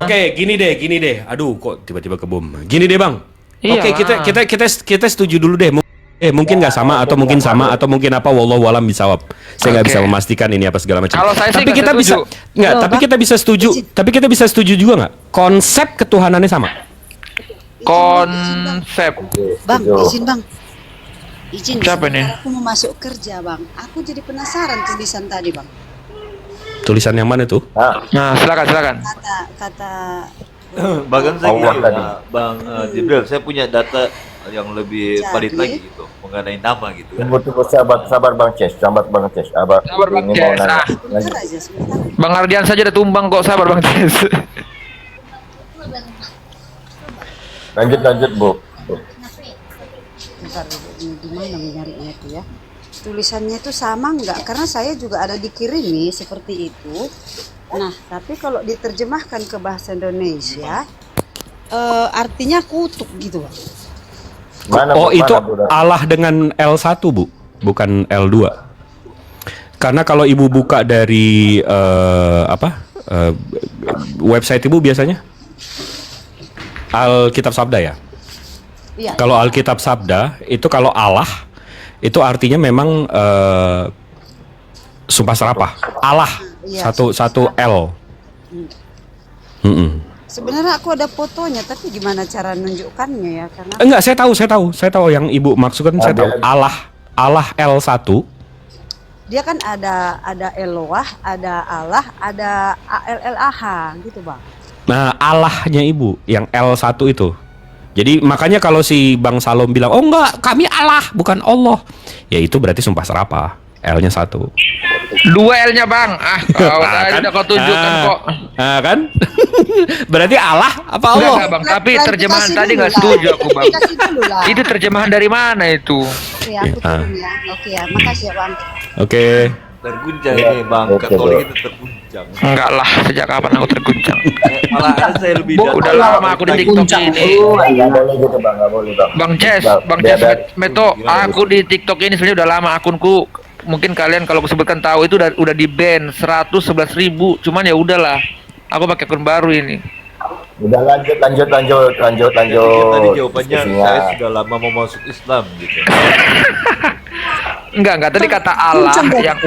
Oke, gini deh. Aduh, kok tiba-tiba kebom. Gini deh, Bang. Iya. Oke, kita setuju dulu deh. Mungkin nggak sama atau mungkin sama atau mungkin apa, wallahu alam bisawab. Saya nggak Oke. bisa memastikan ini apa segala macam. Kalau saya sih Tapi nggak kita bisa setuju. nggak, Loh, tapi Bang. kita bisa setuju. Tapi kita bisa setuju juga nggak? Konsep ketuhanannya sama. Konsep. Bang, izin bang. Izin. Siapa nih? sebentar, aku mau masuk kerja bang. Aku jadi penasaran tulisan tadi bang. Tulisan yang mana tuh? Nah, silakan. Kata Bahkan saya Allah gini, tadi. Bang Jibril, saya punya data yang lebih Jadi? valid lagi gitu mengenai nama gitu kan. Tunggu sabar Bang Ces, sabar Bang Ces. Sabar, Bang ini Ces. mau nanya. bentar aja sebentar. Bang Ardian saja udah tumbang kok, sabar Bang Cis. Lanjut Bu. Bentar dulu, ini gimana nyarinya itu ya? Tulisannya itu sama nggak? Karena saya juga ada dikirimi seperti itu. Nah, tapi kalau diterjemahkan ke bahasa Indonesia, artinya kutuk gitu bang. Oh, itu Bu? Allah dengan L1, Bu, bukan L2. Karena kalau Ibu buka dari website Ibu biasanya Alkitab Sabda ya. Iya. Kalau Alkitab Sabda itu kalau Allah itu artinya memang sumpah serapah. Allah Iya, satu L. Mm-mm. Sebenarnya aku ada fotonya, tapi gimana cara nunjukkannya ya? Karena Enggak, saya tahu yang Ibu maksudkan, saya tahu. Allah L1. dia kan ada Eloah, ada Allah, ada ALLAH gitu bang. Nah, Allahnya Ibu yang L1 itu. Jadi makanya kalau si Bang Salom bilang, "Oh enggak, kami Allah, bukan Allah." Ya itu berarti sumpah serapah. L-nya 1. 2 L-nya Bang. Kau tadi udah kau tunjukkan kok. Kan? Berarti Allah apa Allah? Enggak, Bang, tapi Klarifikasi terjemahan tadi dulu nggak lah. setuju aku, Bang. Klarifikasi dulu lah. Itu terjemahan dari mana itu? Oke, aku turun ya. Oke ya, makasih ya bang. Oke. Terguncang ini Bang, Oke, Katolik Bu. itu terguncang. Enggak lah, sejak kapan aku terguncang? Malah ada saya lebih Bu, udah lama aku di TikTok ini. Nggak boleh gitu Bang, nggak boleh Bang. Bang Ces Meto, aku di TikTok ini sebenarnya udah lama akunku. Mungkin kalian kalau aku sebutkan tahu itu udah di ban 111.000. Cuman ya udahlah. Aku pakai akun baru ini. Udah lanjut. Tadi jawabannya Diskusinya. saya sudah lama mau masuk Islam gitu. Enggak, tadi kata Allah yang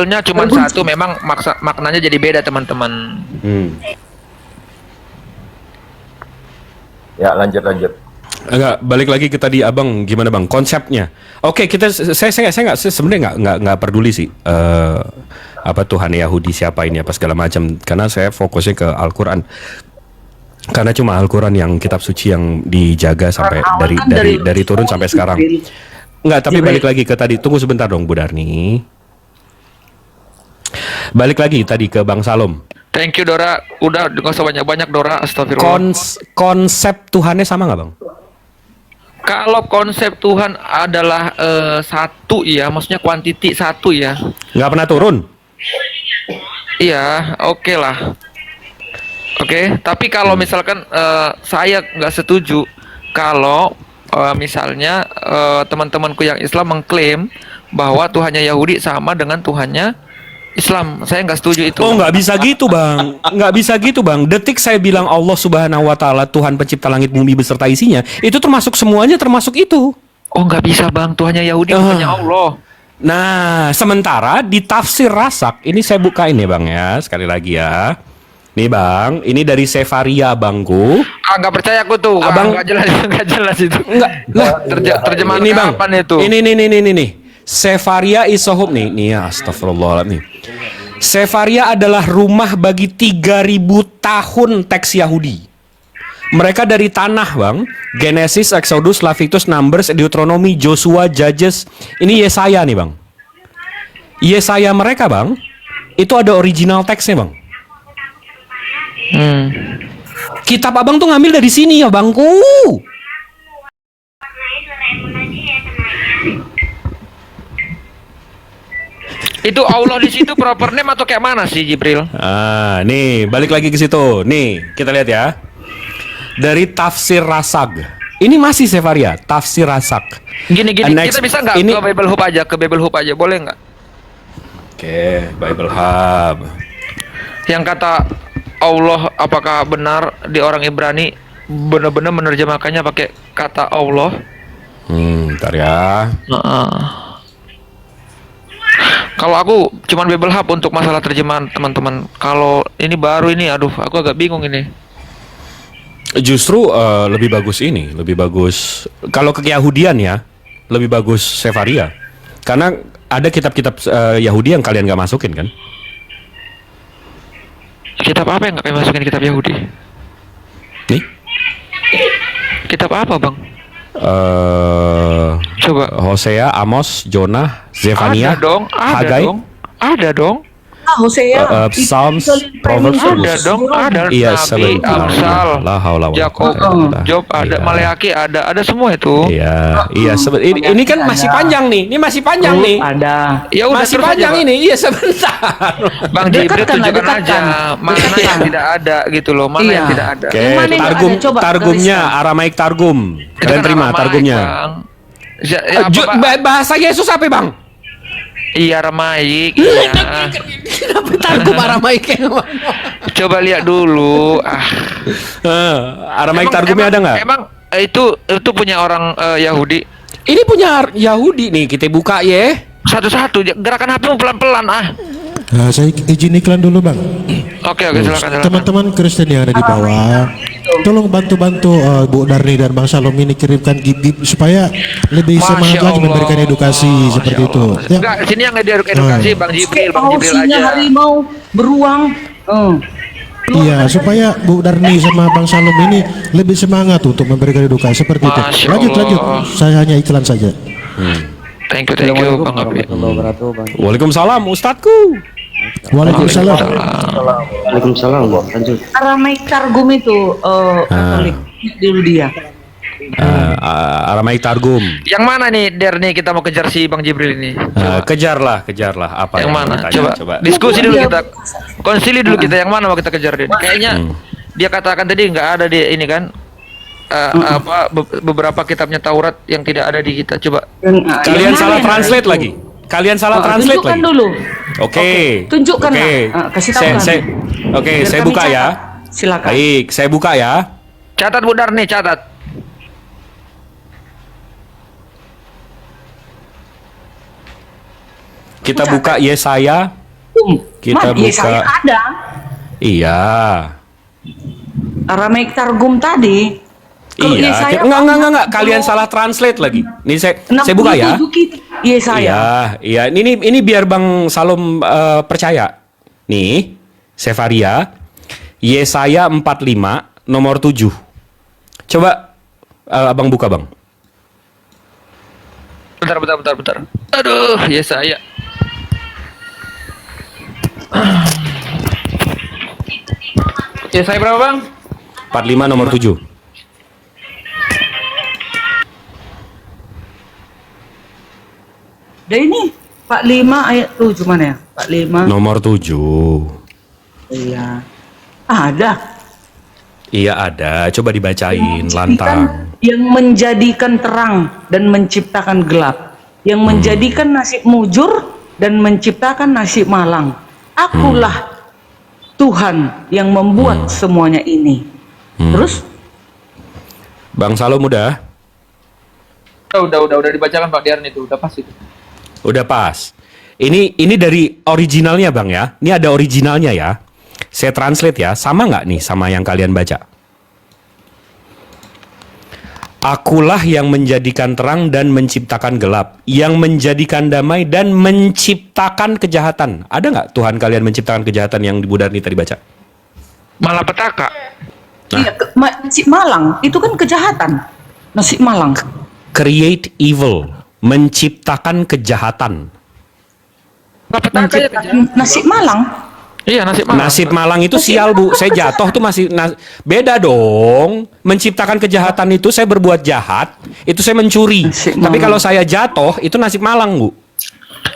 L-nya cuma 1, memang maknanya jadi beda, teman-teman. Ya, lanjut. Enggak, balik lagi ke tadi Abang, gimana Bang konsepnya? Oke, saya nggak sebenarnya nggak peduli sih apa Tuhan Yahudi siapa ini apa segala macam, karena saya fokusnya ke Al-Qur'an. Karena cuma Al-Qur'an yang kitab suci yang dijaga sampai dari turun sampai sekarang. Enggak, tapi balik lagi ke tadi. Tunggu sebentar dong Bu Darni. Balik lagi tadi ke Bang Salom. Thank you Dora, udah nggak usah banyak-banyak Dora, astagfirullah. Konsep Tuhannya sama nggak Bang? Kalau konsep Tuhan adalah satu ya, maksudnya kuantiti satu ya. Nggak pernah turun? Iya, oke lah. Oke, tapi kalau misalkan saya nggak setuju kalau misalnya teman-temanku yang Islam mengklaim bahwa Tuhannya Yahudi sama dengan Tuhannya Islam. Saya nggak setuju itu. Oh, nggak bisa gitu Bang. Nggak bisa gitu Bang. Detik saya bilang Allah Subhanahu Wa Taala Tuhan pencipta langit bumi beserta isinya, itu termasuk semuanya, termasuk itu. Oh, nggak bisa Bang, Tuhannya Yahudi bukannya Allah. Nah, sementara di tafsir Rasak, ini saya bukain ya Bang ya, sekali lagi ya. Nih Bang, ini dari Sefaria Bangku. Nggak percaya aku tuh. Abang- Nggak jelas itu. Enggak, lah. Terjemahan Ini Bang, kapan itu? ini. Sefaria Isohub nih astagfirullahaladzim nih. Sefaria adalah rumah bagi 3.000 tahun teks Yahudi. Mereka dari tanah Bang, Genesis, Exodus, Leviticus, Numbers, Deuteronomy, Joshua, Judges. Ini Yesaya nih Bang. Yesaya mereka Bang, itu ada original teksnya Bang. Kitab Abang tuh ngambil dari sini ya Bangku. Itu Allah di situ proper name atau kayak mana sih Jibril? Nih balik lagi ke situ. Nih kita lihat ya. Dari tafsir Rasag. Ini masih Sefaria, tafsir Rasak. Gini, Next, kita bisa nggak ini- ke Bible Hub aja, boleh nggak? Oke, Bible Hub. Yang kata Allah apakah benar di orang Ibrani benar-benar menerjemahkannya pakai kata Allah? Bentar ya. Kalau aku cuman Bible Hub untuk masalah terjemahan teman-teman. Kalau ini baru ini, aduh, aku agak bingung ini. Justru lebih bagus ini, lebih bagus. Kalau ke Yahudian ya, lebih bagus Sefaria. Karena ada kitab-kitab Yahudi yang kalian nggak masukin kan? Kitab apa yang nggak kalian masukin kitab Yahudi? Nih, Kitab apa, Bang? Coba. Hosea, Amos, Jonah, Zefania, Ada dong, ada Hagai, dong. Ada dong. Hosea. Psalms, Itu Proverbs, Ada dong, ada Iya, Nabi, Amsal, La haula wala Yakub, quwwata illa billah. Job ada, Iya. Maleaki ada semua itu. Iya, ini kan masih panjang nih. Ini masih panjang nih. Ada. Ya udah Masih terus panjang aja, Pak. ini. Iya, sebentar. Bang Jibril Dekatkan lah, tunjukkan aja dekatkan. mana Dekatkan. yang tidak ada gitu loh, mana Iya. yang tidak ada. Oke, Yang mana yang targum ada? Coba targumnya tuliskan. Aramaik targum. Itu Kalian kan terima Aramaik, targumnya. Bang. Ya, apa, Pak? Bahasa Yesus apa, Bang? Iya, Aramaik. Iya. Kenapa targum Aramaik? Coba lihat dulu. Aramaik targumnya ada nggak? Emang itu punya orang Yahudi. Ini punya Yahudi nih, kita buka ya. Satu-satu, gerakan HP pelan-pelan ah. Nah, saya izin iklan dulu bang. Oke, silakan. Teman-teman Kristen yang ada di bawah, tolong bantu-bantu Bu Darni dan Bang Salom ini kirimkan gib supaya lebih Masya semangat lagi Allah. memberikan edukasi Masya seperti Allah. itu. Ya. Enggak, sini yang edukasi Bang Jibril Pausnya aja. harimau beruang. Iya, supaya Bu Darni sama Bang Salom ini lebih semangat untuk memberikan edukasi seperti itu. Masya Lanjut, Allah. saya hanya iklan saja. Thank you Bang Abi. Waalaikumsalam, Ustadku. Waalaikumsalam. Aramaik targum itu Katolik dulu dia. Aramaik targum. Yang mana nih Der nih kita mau kejar si Bang Jibril ini? Kejarlah apa Yang mana? ditanya, Coba diskusi dulu kita. Konsili dulu kita yang mana mau kita kejar dia. Kayaknya dia katakan tadi nggak ada di ini kan. Beberapa kitabnya Taurat yang tidak ada di kita. Coba. Kalian salah translate lagi. Kalian salah translate Tunjukkan lagi. dulu. Oke. Tunjukkan Oke. lah. Kasih tahu kami. Oke, Biar saya kami buka catat. ya. Silakan. Baik, saya buka ya. Catat Bu Darni, catat. Kita buka Yesaya. Kita Yesaya buka. ada. Iya. Aramaik targum tadi. Kalau Iya. Yesaya Enggak. Kalian salah translate lagi. Nih saya buka ya. 67 kitab Yesaya. Iya. Ini biar Bang Salom percaya. Nih, Sefaria, Yesaya 45 nomor 7. Coba Abang buka, Bang. Bentar. Aduh, Yesaya. Yesaya berapa, Bang? 45 nomor 7. Dan ini 45 ayat 7 mana ya? 45. Nomor 7. Iya. Ada. Iya ada. Coba dibacain lantang. Yang menjadikan terang dan menciptakan gelap. Yang menjadikan nasib mujur dan menciptakan nasib malang. Akulah Tuhan yang membuat semuanya ini. Terus? Bang Salom udah? Udah dibacakan Pak Diarni itu, udah pas itu. Udah pas. Ini dari originalnya Bang ya. Ini ada originalnya ya. Saya translate ya. Sama nggak nih sama yang kalian baca? Akulah yang menjadikan terang dan menciptakan gelap, yang menjadikan damai dan menciptakan kejahatan. Ada nggak Tuhan kalian menciptakan kejahatan yang di Bu Darni tadi baca? Malapetaka. Iya, nasib malang itu kan kejahatan. Nasib malang. Create evil, menciptakan kejahatan. Malapetaka ya Menciptakan nasib malang. Iya, nasib malang. Nasib malang itu sial Bu. Saya jatuh tuh masih beda dong. Menciptakan kejahatan itu saya berbuat jahat, itu saya mencuri. Nasib Tapi malang. kalau saya jatuh itu nasib malang Bu.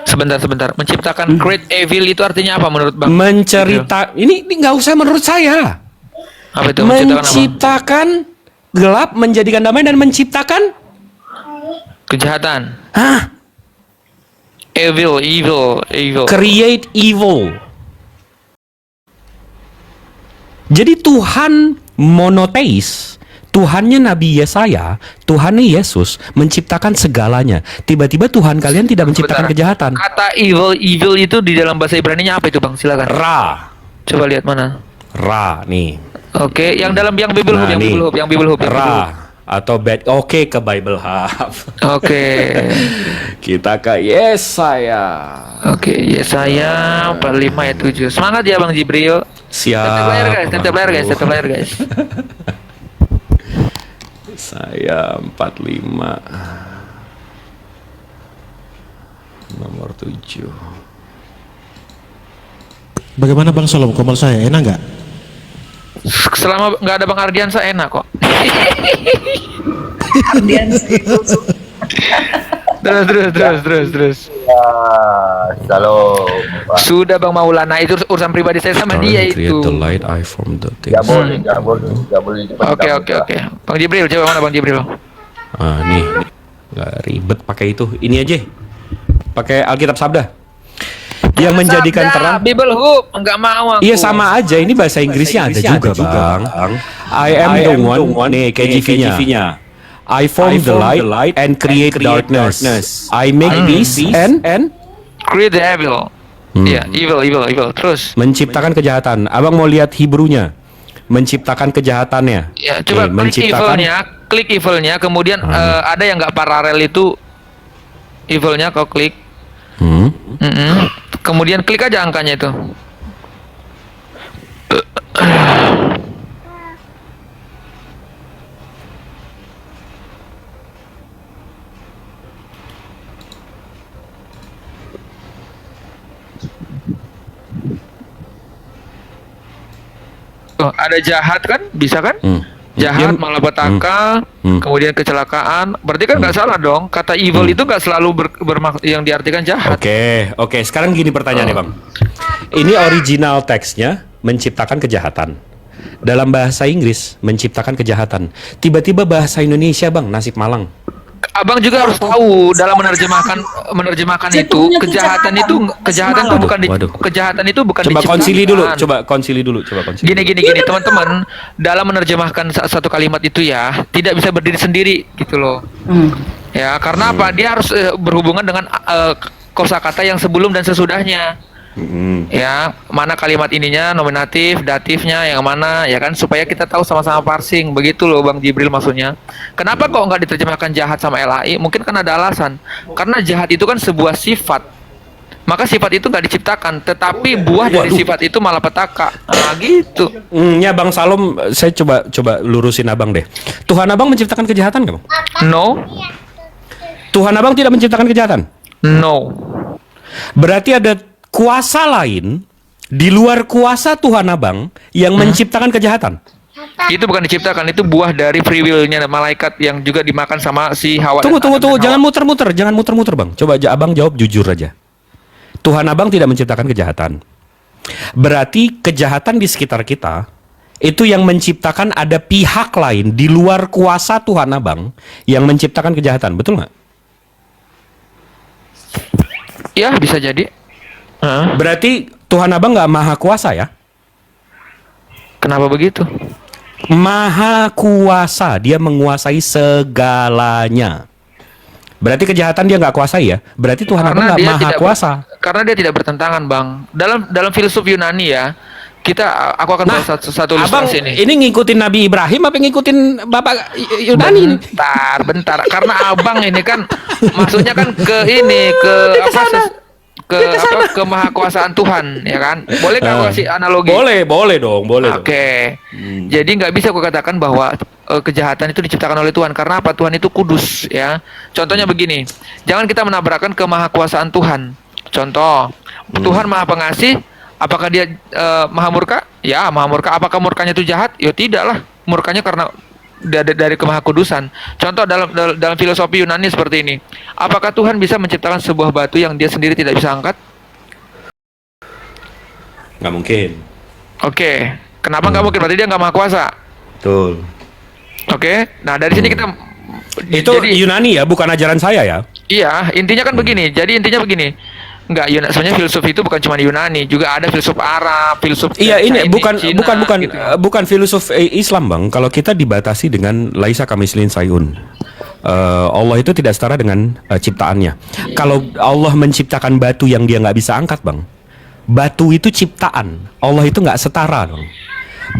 Sebentar. Menciptakan great evil itu artinya apa menurut Bang? Mencerita ini nggak usah menurut saya. Apa itu? Menciptakan gelap, menjadikan damai dan menciptakan Kejahatan. hah? Evil. Create evil. Jadi Tuhan monoteis, Tuhannya Nabi Yesaya, Tuhannya Yesus menciptakan segalanya. Tiba-tiba Tuhan kalian tidak menciptakan Sebentar. kejahatan. Kata evil itu di dalam bahasa Ibrani-nya apa itu, Bang? Silakan. Ra, Coba lihat mana. Ra nih. Oke, yang dalam yang Bible Hub, Nah, yang nih. Bible Hub, yang Bible Hub. yang Bible Hub. Ra atau bad. Oke, ke Bible Hub. Oke. Kita ke Yesaya. Oke, Yesaya 45 ayat 7. Semangat ya Bang Jibril. Tetap layar guys, Siap. tetap layar guys, tetap layar guys. Saya 45 nomor 7. Bagaimana Bang Salom? Komal saya enak nggak? Selama nggak ada Bang Ardiansa enak kok. Terus. Ya, shalom. Pak. Sudah Bang Maulana, itu urusan pribadi saya sama dia Create itu. the light I form the things. Nggak boleh. Oke. Bang Jibril, coba mana Bang Jibril? Ah, nih. Nggak ribet pakai itu. Ini aja. Pakai Alkitab Sabda. Yang menjadikan Sabda, terang. Bible Hub, enggak mau aku. Iya sama aja. Ini bahasa Inggrisnya ada juga, Bang. I am the one. Nih KJV-nya. I form the light and create darkness. I make peace and Create the evil. Iya, evil. Terus. menciptakan kejahatan. Abang mau lihat Hebrunya. Menciptakan kejahatannya. Ya, coba klik evilnya, kemudian ada yang nggak paralel itu evilnya, kau klik. Kemudian klik aja angkanya itu. Tuh, ada jahat kan? Bisa kan? Jahat, malapetaka, kemudian kecelakaan. Berarti kan nggak salah dong. Kata evil itu nggak selalu bermaksud yang diartikan jahat. Oke. Sekarang gini pertanyaannya, Bang. Ini original teksnya menciptakan kejahatan. Dalam bahasa Inggris menciptakan kejahatan. Tiba-tiba bahasa Indonesia, Bang, nasib malang. Abang juga harus tahu dalam menerjemahkan itu kejahatan itu bukan Waduh. kejahatan itu bukan Coba diciptakan. konsili dulu. Gini teman-teman, dalam menerjemahkan satu kalimat itu ya tidak bisa berdiri sendiri gitu loh. Ya, karena apa? Dia harus berhubungan dengan kosakata yang sebelum dan sesudahnya. Ya, mana kalimat ininya, nominatif, datifnya, yang mana, ya kan, supaya kita tahu sama-sama parsing. Begitu loh Bang Jibril maksudnya. Kenapa kok nggak diterjemahkan jahat sama LAI? Mungkin kan ada alasan. Karena jahat itu kan sebuah sifat. Maka sifat itu nggak diciptakan, tetapi buah dari sifat itu malapetaka. Nah, gitu. Ya Bang Salom, saya coba lurusin Abang deh. Tuhan Abang menciptakan kejahatan nggak, Bang? No, Tuhan Abang tidak menciptakan kejahatan. no. Berarti ada kuasa lain di luar kuasa Tuhan Abang yang menciptakan kejahatan. Itu bukan diciptakan, itu buah dari free will-nya malaikat yang juga dimakan sama si Hawa. Tunggu, dan Adam dan jangan Hawa. muter-muter, Bang. Coba aja Abang jawab jujur aja. Tuhan Abang tidak menciptakan kejahatan. Berarti kejahatan di sekitar kita itu yang menciptakan ada pihak lain di luar kuasa Tuhan Abang yang menciptakan kejahatan, betul nggak? Ya, bisa jadi. Berarti Tuhan Abang nggak maha kuasa ya? Kenapa begitu? Maha kuasa, dia menguasai segalanya. Berarti kejahatan dia nggak kuasai ya? Berarti Tuhan Abang nggak maha kuasa. Karena dia tidak bertentangan, Bang. Dalam filsuf Yunani ya, aku akan bahas satu Abang ilustrasi ini ngikutin Nabi Ibrahim apa ngikutin Bapak Yunani? Bentar. Karena Abang ini kan maksudnya kan ke kemahakuasaan Tuhan, ya kan? Boleh nggak aku kasih analogi? Boleh dong. Oke. Jadi nggak bisa aku katakan bahwa kejahatan itu diciptakan oleh Tuhan, karena apa? Tuhan itu kudus, ya. Contohnya begini, jangan kita menabrakkan kemahakuasaan Tuhan. Contoh, Tuhan Maha Pengasih, apakah dia maha murka? Ya, maha murka. Apakah murkanya itu jahat? Ya tidaklah. Murkanya karena dari kemahakudusan. Contoh dalam filosofi Yunani seperti ini. Apakah Tuhan bisa menciptakan sebuah batu yang dia sendiri tidak bisa angkat? Nggak mungkin. Oke. Kenapa nggak mungkin? Berarti dia nggak maha kuasa. Betul. Oke. Nah, dari sini kita Itu Yunani ya, bukan ajaran saya ya. Iya, intinya kan begini. Jadi intinya begini. Enggak, sebenarnya filsuf itu bukan cuma Yunani, juga ada filsuf Arab, filsuf Iya, ini Chinese, bukan Cina, bukan bukan gitu. bukan filosof Islam, Bang. Kalau kita dibatasi dengan laisa kamislin sayun. Allah itu tidak setara dengan ciptaannya. Kalau Allah menciptakan batu yang dia nggak bisa angkat, Bang. Batu itu ciptaan. Allah itu nggak setara, Bang.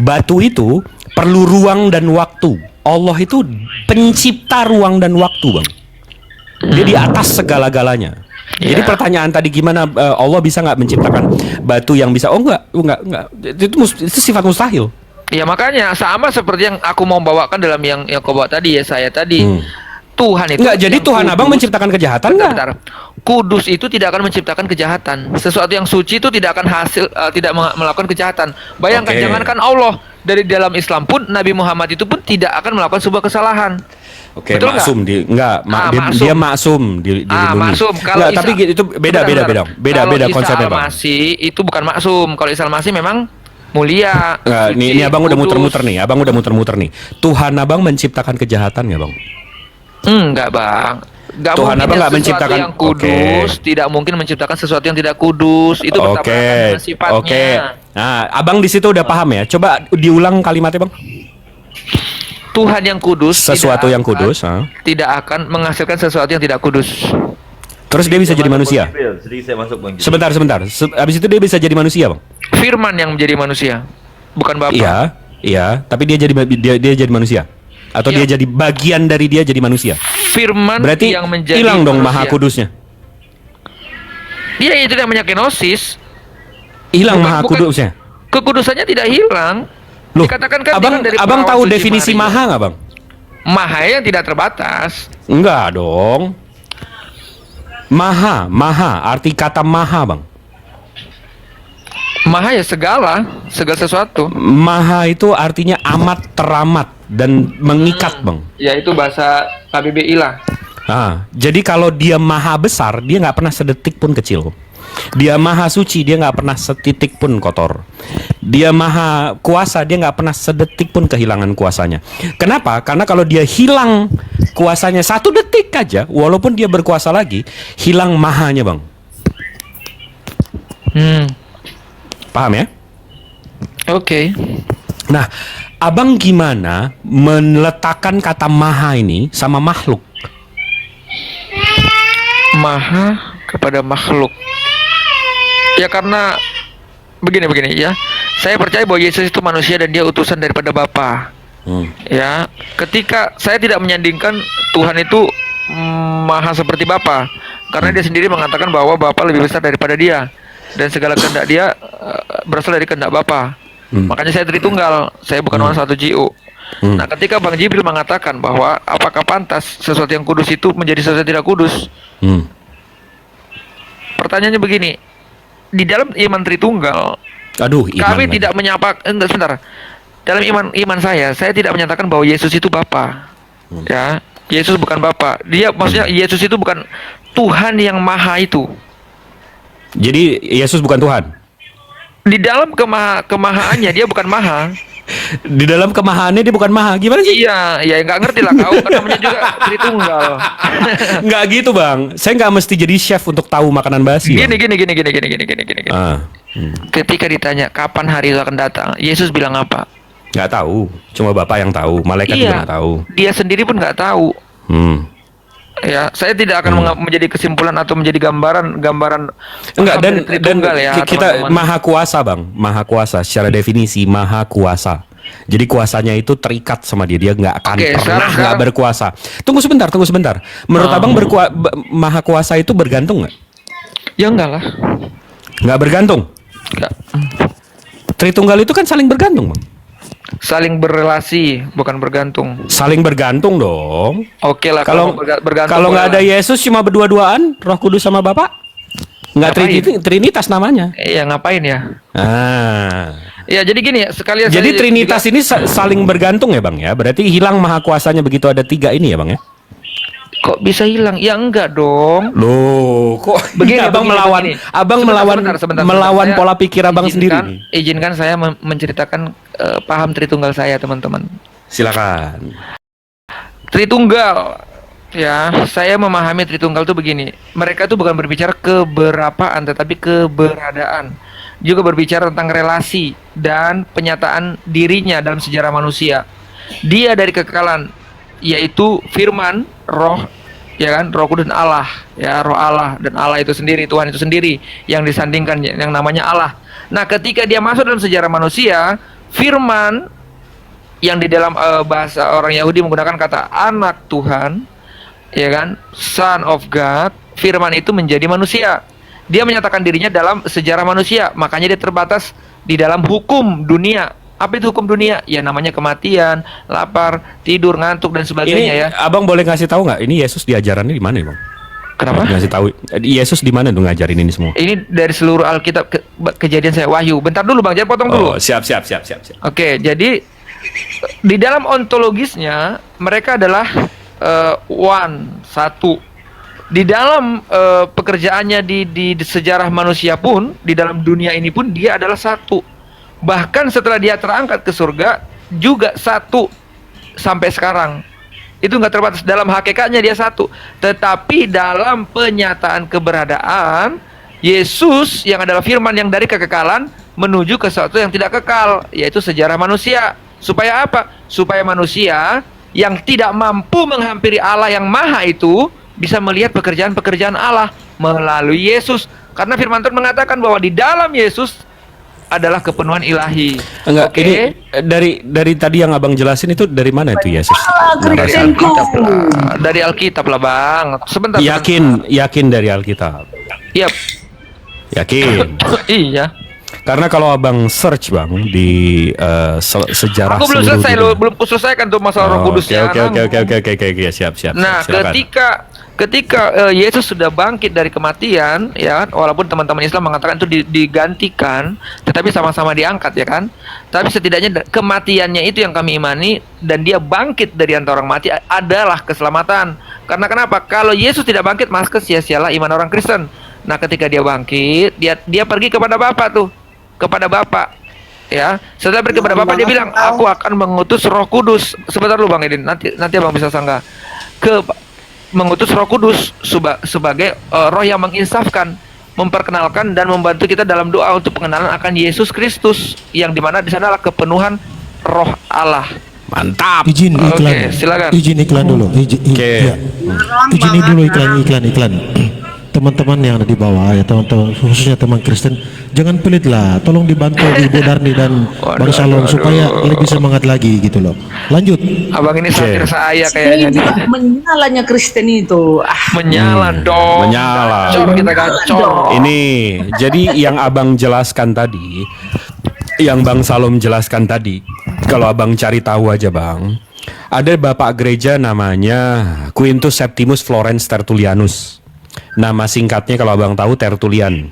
Batu itu perlu ruang dan waktu. Allah itu pencipta ruang dan waktu, Bang. Dia di atas segala-galanya. Jadi pertanyaan tadi gimana Allah bisa nggak menciptakan batu yang bisa? Oh enggak. Itu sifat mustahil. Ya makanya sama seperti yang aku mau bawakan dalam yang kau bawa tadi ya, saya tadi. Tuhan itu Enggak, jadi yang Tuhan kudus. Abang menciptakan kejahatan Bentar, enggak? bentar. Kudus itu tidak akan menciptakan kejahatan. Sesuatu yang suci itu tidak akan tidak melakukan kejahatan. Bayangkan, Oke. jangankan Allah, dari dalam Islam pun Nabi Muhammad itu pun tidak akan melakukan sebuah kesalahan. Oke, Betul nggak? maksum dia maksum dilindungi. Maksum. Kalau Enggak, tapi itu beda Kalau konsepnya, Isa Bang. Al-Masih itu bukan maksum. Kalau Isa Al-Masih memang mulia. Nggak, ini suci, Abang udah kudus. muter-muter nih. Abang udah muter-muter nih. Tuhan Abang menciptakan kejahatan nggak, Bang? Enggak, Bang. Enggak Tuhan mungkin Abang yang nggak sesuatu menciptakan- yang kudus, Oke. tidak mungkin menciptakan sesuatu yang tidak kudus. Itu bertabrakan dengan sifatnya. Oke. Nah, Abang di situ udah paham ya. Coba diulang kalimatnya, Bang. Tuhan yang kudus Sesuatu tidak yang akan- kudus, tidak akan menghasilkan sesuatu yang tidak kudus. Terus dia bisa jadi manusia. Sedikit saya masuk Bang. Sebentar. Habis itu dia bisa jadi manusia, Bang. Firman yang menjadi manusia, bukan Bapa. Iya, tapi dia jadi manusia. Atau Iya. dia jadi bagian dari dia jadi manusia. Firman Berarti yang menjadi hilang dong manusia. maha kudusnya. Iya, itu namanya kenosis. Hilang Bukan- maha bukan- kudusnya. Kekudusannya tidak hilang. Loh, Dikatakan kan abang, dia kan dari abang perawan tahu suci definisi Maria. maha nggak, Bang? Maha yang tidak terbatas. Enggak dong. Maha, arti kata maha, Bang. Maha ya segala sesuatu. Maha itu artinya amat teramat dan mengikat, Bang. Ya itu bahasa KBBI lah. Jadi kalau dia maha besar, dia nggak pernah sedetik pun kecil. Dia maha suci, dia nggak pernah setitik pun kotor. Dia maha kuasa, dia nggak pernah sedetik pun kehilangan kuasanya. Kenapa? Karena kalau dia hilang kuasanya 1 detik aja, walaupun dia berkuasa lagi, hilang mahanya, Bang. Paham ya? Oke. Nah, Abang gimana meletakkan kata maha ini sama makhluk? Maha kepada makhluk. Ya karena begini ya. Saya percaya bahwa Yesus itu manusia dan dia utusan daripada Bapa. Ya, ketika saya tidak menyandingkan Tuhan itu maha seperti Bapa, karena dia sendiri mengatakan bahwa Bapa lebih besar daripada dia dan segala kehendak dia berasal dari kehendak Bapa. Makanya saya Tritunggal, saya bukan orang satu jiu. Nah, ketika Bang Jibril mengatakan bahwa apakah pantas sesuatu yang kudus itu menjadi sesuatu yang tidak kudus? Pertanyaannya begini, di dalam iman Tritunggal, Aduh, iman kami lagi. tidak sebentar. Dalam iman saya tidak menyatakan bahwa Yesus itu Bapa. Ya, Yesus bukan Bapa. Dia maksudnya Yesus itu bukan Tuhan yang maha itu. Jadi Yesus bukan Tuhan. Di dalam kemahaannya dia bukan maha. Di dalam kemahaannya dia bukan maha. Gimana sih? Iya, ya nggak ngerti lah kau, kan namanya juga Tritunggal. Nggak gitu, Bang. Saya nggak mesti jadi chef untuk tahu makanan basi. Gini. Bang. Ketika ditanya kapan hari itu akan datang, Yesus bilang apa? Nggak tahu. Cuma Bapak yang tahu. Malaikat juga nggak tahu. Dia sendiri pun nggak tahu. Ya, saya tidak akan menjadi kesimpulan atau menjadi gambaran Enggak, paham dan dari Tritunggal ya, kita teman-teman. maha kuasa, Bang. Maha kuasa secara definisi maha kuasa. Jadi kuasanya itu terikat sama dia nggak akan Oke, pernah sekarang- nggak berkuasa. Tunggu sebentar. Menurut Abang maha kuasa itu bergantung nggak? Ya enggak lah. Nggak bergantung. Enggak. Tritunggal itu kan saling bergantung, Bang. Saling berrelasi, bukan bergantung. Saling bergantung dong. Oke lah, Kalau bergantung. kalau nggak ada boleh lah. Yesus cuma berdua-duaan, Roh Kudus sama Bapak, nggak Ngapain? Trinitas namanya. Iya, ngapain ya? Ya, jadi gini ya, sekalian Jadi saya Trinitas juga- ini saling bergantung ya, Bang ya. Berarti hilang maha kuasanya begitu ada 3 ini ya, Bang ya. kok bisa hilang? Ya enggak dong. Loh, kok Begini, Abang begini, melawan begini. Abang Sebentar. melawan Saya pola pikir Abang sendiri nih. Izinkan saya menceritakan paham Tritunggal saya, teman-teman. Silakan. Tritunggal Ya, saya memahami Tritunggal itu begini. Mereka itu bukan berbicara keberapaan, tetapi keberadaan. Juga berbicara tentang relasi dan penyataan dirinya dalam sejarah manusia. Dia dari kekekalan, yaitu firman, roh, ya kan, roh kudus dan Allah. Ya, roh Allah dan Allah itu sendiri, Tuhan itu sendiri yang disandingkan yang namanya Allah. Nah, ketika dia masuk dalam sejarah manusia, firman yang di dalam bahasa orang Yahudi menggunakan kata anak Tuhan, ya kan, Son of God, firman itu menjadi manusia. Dia menyatakan dirinya dalam sejarah manusia, makanya dia terbatas di dalam hukum dunia. Apa itu hukum dunia? Ya namanya kematian, lapar, tidur, ngantuk dan sebagainya ya. Abang boleh ngasih tahu nggak? Ini Yesus diajarannya di mana, Bang? Kenapa? Ngasih tahu. Yesus di mana tuh ngajarin ini semua? Ini dari seluruh Alkitab kejadian saya Wahyu. Bentar dulu Bang, jangan potong dulu. Oh, siap. Oke, jadi di dalam ontologisnya mereka adalah satu. Di dalam pekerjaannya di sejarah manusia pun, di dalam dunia ini pun dia adalah satu. Bahkan setelah dia terangkat ke surga juga satu sampai sekarang. Itu nggak terbatas, dalam hakikatnya dia satu. Tetapi dalam penyataan keberadaan, Yesus yang adalah firman yang dari kekekalan menuju ke sesuatu yang tidak kekal, yaitu sejarah manusia. Supaya apa? Supaya manusia yang tidak mampu menghampiri Allah yang maha itu bisa melihat pekerjaan-pekerjaan Allah melalui Yesus. Karena firman Tuhan mengatakan bahwa di dalam Yesus adalah kepenuhan ilahi. Enggak, Oke? ini dari tadi yang Abang jelasin itu dari mana itu Yesus? Dari Kristenku. Alkitab lah. Dari Alkitab lah Bang. Sebentar. Yakin dari Alkitab. Yap. Yakin. Iya. Karena kalau Abang search, Bang, di sejarah Aku belum seluruh selesai dunia. loh, belum selesaikan tuh masalah Roh Kudusnya. Oke, siap. Nah, Silakan. ketika Yesus sudah bangkit dari kematian, ya kan, walaupun teman-teman Islam mengatakan itu digantikan, tetapi sama-sama diangkat, ya kan. Tapi setidaknya kematiannya itu yang kami imani, dan dia bangkit dari antara orang mati adalah keselamatan. Karena kenapa? Kalau Yesus tidak bangkit, maka sia-sialah iman orang Kristen. Nah, ketika dia bangkit, dia pergi kepada Bapa tuh, kepada Bapa. Ya, setelah pergi kepada Bapa dia bilang, aku akan mengutus Roh Kudus. Sebentar lu Bang Edin, nanti Abang bisa sanggah. Mengutus Roh Kudus sebagai roh yang menginsafkan, memperkenalkan dan membantu kita dalam doa untuk pengenalan akan Yesus Kristus, yang dimana di sana adalah kepenuhan Roh Allah. Mantap. Izin iklan. Oke, silakan. Izin iklan dulu. Oke. Ya. Izin dulu iklan. Teman-teman yang ada di bawah ya, teman-teman khususnya teman Kristen, jangan pelit lah, tolong dibantu Ibu Darni dan Bang Salom supaya lebih semangat lagi gitu loh. Lanjut. Abang ini satir saya Ini kayaknya nih. juga menyalanya Kristen itu. Menyala dong. Menyala. Gacor kita gacor. Ini jadi yang Abang jelaskan tadi, yang Bang Salom jelaskan tadi, kalau Abang cari tahu aja Bang, ada bapak gereja namanya Quintus Septimus Florens Tertullianus. Nama singkatnya kalau Abang tahu Tertullian.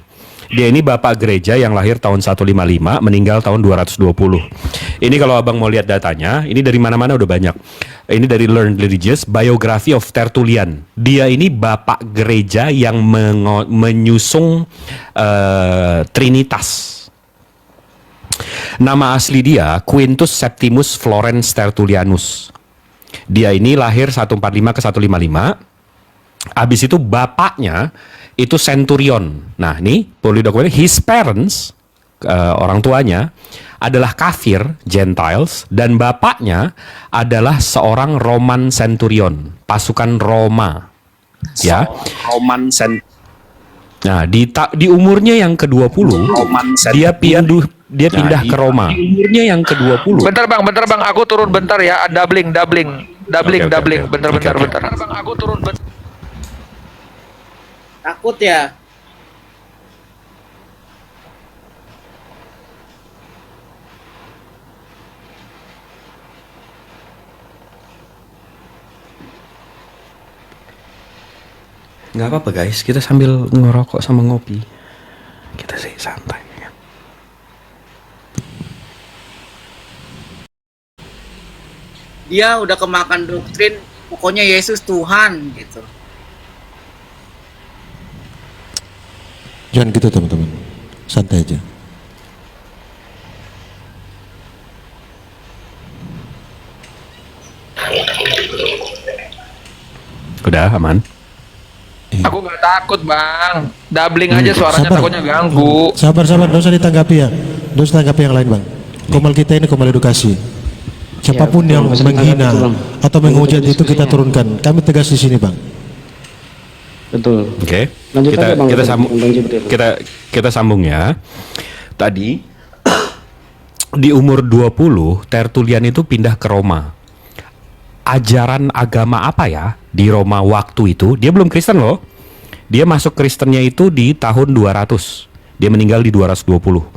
Dia ini bapak gereja yang lahir tahun 155, meninggal tahun 220. Ini kalau Abang mau lihat datanya, ini dari mana-mana udah banyak. Ini dari Learned Religious, Biography of Tertullian. Dia ini bapak gereja yang menyusung Trinitas. Nama asli dia Quintus Septimus Florens Tertullianus. Dia ini lahir 145 ke 155. Habis itu bapaknya itu centurion. Nah, ini boleh dokumen. His parents, orang tuanya adalah kafir, Gentiles, dan bapaknya adalah seorang Roman centurion, pasukan Roma. Ya, Roman Nah, di umurnya yang ke-20, dia pindah ke Roma. Di umurnya yang ke-20. Bentar bang, aku turun bentar ya. Doubling. Oke. Bentar. Oke. Bang, aku turun bentar. Takut ya? Nggak apa-apa guys, kita sambil ngerokok sama ngopi. Kita sih santai ya. Dia udah kemakan doktrin, pokoknya Yesus Tuhan gitu. Jangan gitu teman-teman. Santai aja. Udah aman. Aku nggak takut bang, doubling aja suaranya, Sabar. takutnya ganggu. Sabar, enggak usah ditanggapi ya. Enggak usah tanggapi yang lain, Bang. Komal kita ini komal edukasi. Siapapun yang menghina atau menghujat itu kita turunkan. Kami tegas di sini, Bang. Betul. Oke. Lanjut Kita aja, Bang. kita sambung Bang Jibril. kita sambung ya. Tadi di umur 20 Tertullian itu pindah ke Roma. Ajaran agama apa ya di Roma waktu itu? Dia belum Kristen loh. Dia masuk Kristennya itu di tahun 200. Dia meninggal di 220.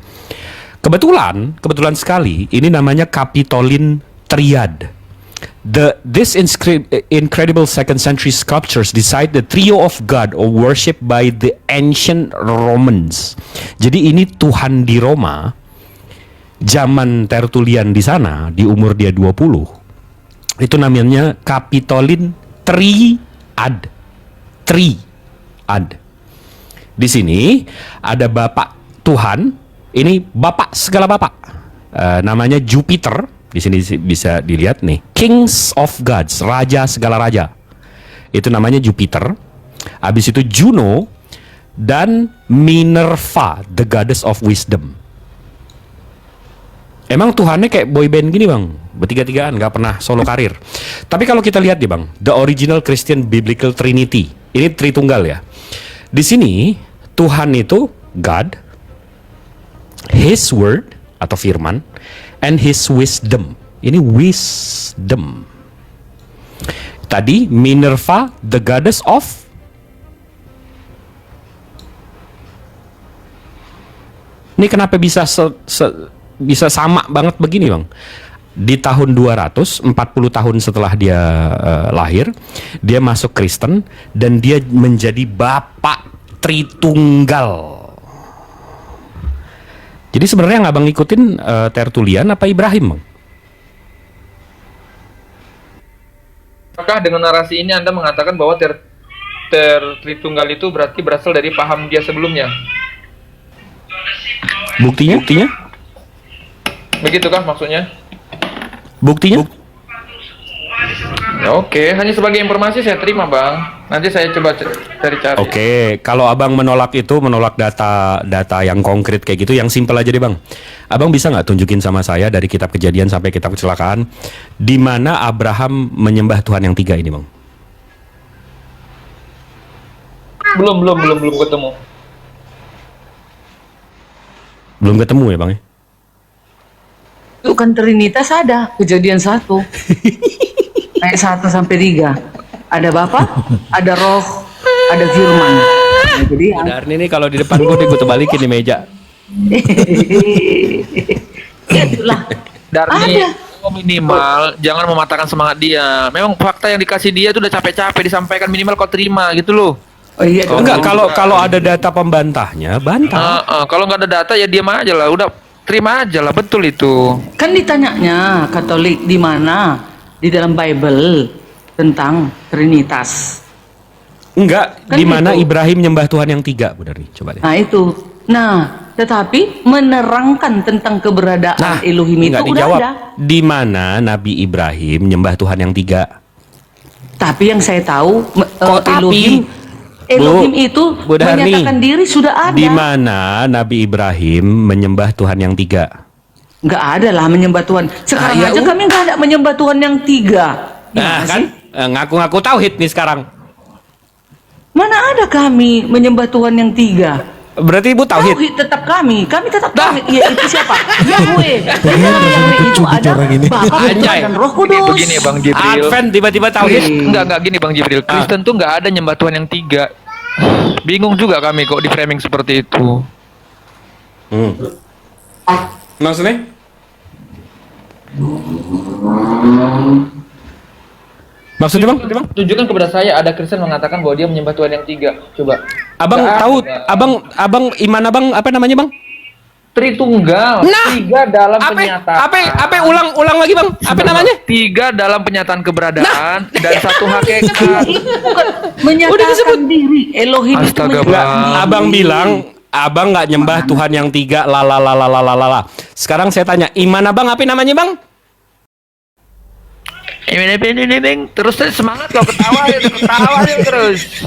Kebetulan sekali ini namanya Capitoline Triad. This incredible second century sculptures decide the trio of God or worship by the ancient Romans. Jadi ini Tuhan di Roma zaman Tertullian di sana di umur dia 20. Itu namanya Capitoline Triad. Triad. Di sini ada Bapak Tuhan, ini Bapak segala Bapak. Namanya Jupiter. Di sini bisa dilihat nih, Kings of Gods, raja segala raja. Itu namanya Jupiter. Habis itu Juno dan Minerva, the goddess of wisdom. Emang Tuhannya kayak boy band gini bang, bertiga-tigaan, nggak pernah solo karir. Tapi kalau kita lihat nih bang, the original Christian Biblical Trinity, ini Tritunggal ya. Di sini Tuhan itu God, His Word atau Firman, and His Wisdom. Ini wisdom. Tadi Minerva, the goddess of ini kenapa bisa bisa sama banget begini bang? Di tahun 200, 40 tahun setelah dia lahir, dia masuk Kristen dan dia menjadi Bapak Tritunggal. Jadi sebenarnya nggak bang ngikutin Tertullian apa Ibrahim bang? Apakah dengan narasi ini Anda mengatakan bahwa Tritunggal itu berarti berasal dari paham dia sebelumnya? Buktinya? Begitukah maksudnya? Buktinya? Ya, oke, hanya sebagai informasi saya terima bang. Nanti saya coba cari-cari. Oke, kalau abang menolak itu, menolak data yang konkret kayak gitu, yang simpel aja deh bang. Abang bisa nggak tunjukin sama saya dari kitab Kejadian sampai kitab Kecelakaan, di mana Abraham menyembah Tuhan yang tiga ini bang? Belum ketemu. Belum ketemu ya bang ya? Itu kan Trinitas ada, Kejadian 1. Ayat 1 sampai 3. Ada Bapa, ada Roh, ada Firman. Nah, jadi Benar nih kalau di depan gue balikin di meja. itulah. Darni, Ada. minimal jangan mematahkan semangat dia. Memang fakta yang dikasih dia itu udah capek-capek disampaikan, minimal kau terima gitu loh. Oh iya, Enggak, kalau ada data pembantahnya, bantah. Kalau nggak ada data ya diam aja lah, udah terima aja lah, betul itu. kan ditanyanya Katolik di mana di dalam Bible tentang Trinitas. Enggak, Kan di mana gitu. Ibrahim nyembah Tuhan yang tiga, benar nih, coba deh. Nah itu. Nah, tetapi menerangkan tentang keberadaan Elohim itu enggak udah dijawab. ada. Di mana Nabi Ibrahim nyembah Tuhan yang tiga? Tapi yang saya tahu Kok tapi? Elohim itu Bu Darni, menyatakan diri sudah ada. Di mana Nabi Ibrahim menyembah Tuhan yang tiga? Nggak ada lah menyembah Tuhan. Sekarang ya aja udah. kami nggak ada menyembah Tuhan yang tiga. Nah Gimana kan, sih? ngaku-ngaku tauhid nih sekarang. Mana ada kami menyembah Tuhan yang tiga? Berarti ibu tauhid. Tauhid tetap kami tetap tauhid. Ya itu siapa? Yahweh. Dan dalam Yahweh itu ada orang ini. Bapa, Putra, Anjay. dan Roh Kudus. Begini ya Bang Jibril. Advent tiba-tiba tauhid. Enggak gini Bang Jibril. Kristen tuh nggak ada nyembah Tuhan yang tiga. Bingung juga kami kok di framing seperti itu. Maksudnya? Maksudnya bang? Tunjukkan kepada saya ada Kristen mengatakan bahwa dia menyembah Tuhan yang tiga. Coba. Abang Nggak tahu, ada. abang iman abang apa namanya bang? Tritunggal. Nah, Tiga dalam penyataan. Apa ulang lagi bang? Apa namanya? Tiga dalam penyataan keberadaan dan satu hakikat. Bukan Udah disebut. menyatakan diri Elohim itu Astaga, menyatakan Bang. diri. Abang bilang abang nggak nyembah Tuhan yang tiga, la. Sekarang saya tanya, iman abang apa namanya bang? terus semangat kau ketawa terus.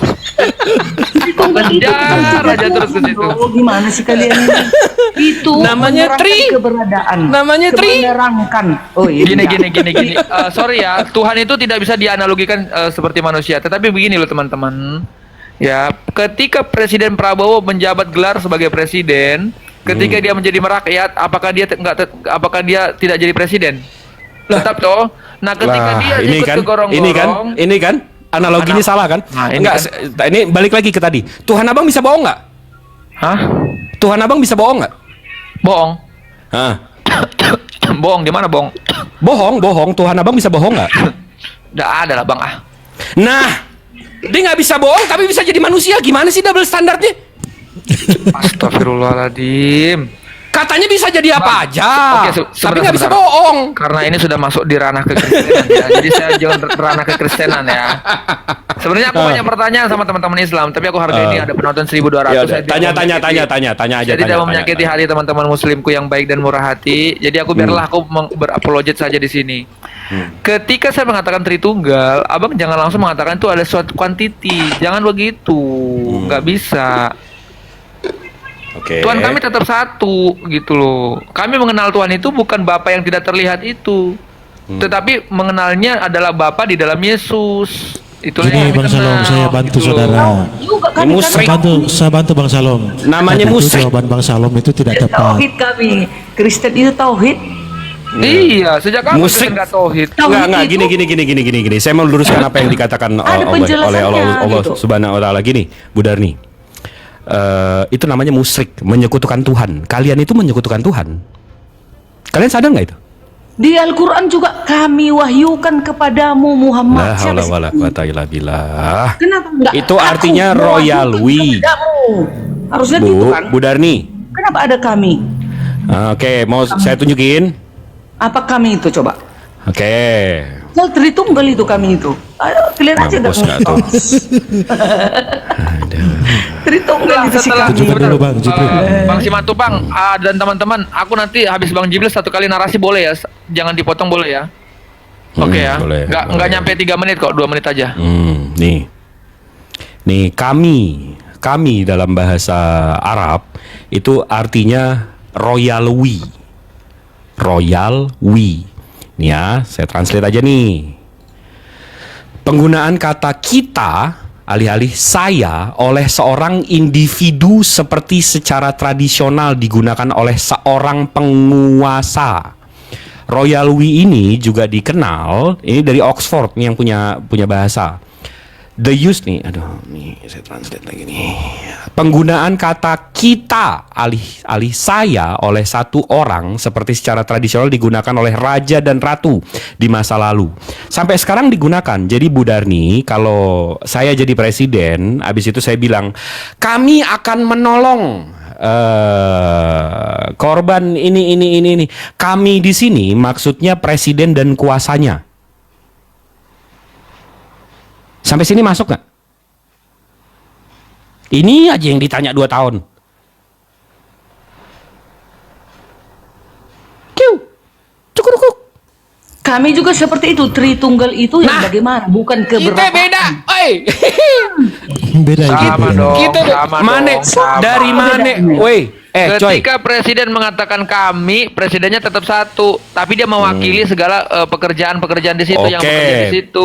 Kejar aja terus ke situ. Oh, gimana sih kalian ini? Itu Namanya menerangkan Tri. keberadaan. Namanya Tri. Menerangkan. Oh iya. Gini. Sorry ya, Tuhan itu tidak bisa dianalogikan seperti manusia. Tetapi begini loh teman-teman. Ya, ketika Presiden Prabowo menjabat gelar sebagai presiden, ketika dia menjadi merakyat, apakah dia tidak jadi presiden? Tetap toh. Nah, ketika dia ini ikut kan, ke gorong-gorong, ini kan analoginya salah kan? Nah, ini Enggak, ini balik lagi ke tadi. Tuhan abang bisa bohong nggak? hah? Tuhan abang bisa bohong nggak? Bohong. Hah? Bohong di mana bohong? Bohong. Tuhan abang bisa bohong nggak? Nggak ada lah bang ah. Nah, dia nggak bisa bohong tapi bisa jadi manusia. Gimana sih double standarnya? Astagfirullahaladzim. Katanya bisa jadi apa aja, Oke, tapi nggak bisa sebentar. bohong. Karena ini sudah masuk di ranah kekristenan ya. Jadi saya jangan ranah kekristenan ya. Sebenarnya aku banyak pertanyaan sama teman-teman Islam, tapi aku hargai ini ada penonton 1.200. Ya, Saya tidak tanya aja. Saya tidak mau menyakiti hati teman-teman Muslimku yang baik dan murah hati. Jadi aku biarlah aku berapologet saja di sini. Ketika saya mengatakan Tritunggal, abang jangan langsung mengatakan itu ada suatu quantity. Jangan begitu, nggak bisa. Oke. Tuhan kami tetap satu gitu loh. Kami mengenal Tuhan itu bukan Bapa yang tidak terlihat itu, tetapi mengenalnya adalah Bapa di dalam Yesus. Itulah Gini yang kami Bang Salom, kenal, saya bantu gitu loh. saudara. Juga kami Musrik. Saya bantu Bang Salom. Namanya Karena itu musrik. jawaban Bang Salom itu tidak tepat. tauhid kami. Kristen itu tauhid. Iya, sejak kapan Musik. Kristen nggak tauhid? Enggak, Tauhid gini. Saya mau luruskan apa yang dikatakan Ada oleh penjelasannya, Allah gitu. Subhanahu wa taala gini, Bu Darni. Itu namanya musyrik, menyekutukan Tuhan. Kalian itu menyekutukan Tuhan. Kalian sadar nggak itu? Di Al-Quran juga kami wahyukan kepadamu La Muhammad. haula Siapa sih? wala quwata illa billah. Kenapa enggak? Itu Aku artinya mewahyukan royal we. kepadamu. Harusnya gitu kan? Bu Darni. Kenapa ada kami? Oke, mau saya tunjukin. Apa kami itu coba? Oke. Nah, Tritunggal itu kami itu. Ayo, kalian aja Mampus nggak tuh? Tritunggal itu sih Setelah kami. Coba dulu, Bang Jibril. Bang Simatupang dan teman-teman, aku nanti habis Bang Jibril satu kali narasi boleh ya? Jangan dipotong boleh ya? Oke ya. boleh, Nggak boleh. nyampe 3 menit kok, 2 menit aja. Nih kami dalam bahasa Arab itu artinya royal we. Nih ya, saya translate aja nih. Penggunaan kata kita alih-alih saya oleh seorang individu seperti secara tradisional digunakan oleh seorang penguasa. Royal we ini juga dikenal, ini dari Oxford nih yang punya bahasa. The use nih, saya translate lagi nih. Penggunaan kata kita alih saya oleh satu orang seperti secara tradisional digunakan oleh raja dan ratu di masa lalu. Sampai sekarang digunakan. Jadi Bu Darni, kalau saya jadi presiden, habis itu saya bilang, kami akan menolong korban ini. Kami di sini maksudnya presiden dan kuasanya. Sampai sini masuk nggak? Ini aja yang ditanya 2 tahun. Cukurukuk. Kami juga seperti itu. Tritunggal itu yang bagaimana? Bukan Kita keberapaan. beda. Oi. Beda Sama gitu. dong. Kita sama mana? dong, sama. Dari mana? Woi, coy. Ketika presiden mengatakan kami, presidennya tetap satu, tapi dia mewakili segala pekerjaan-pekerjaan di situ yang bekerja di situ.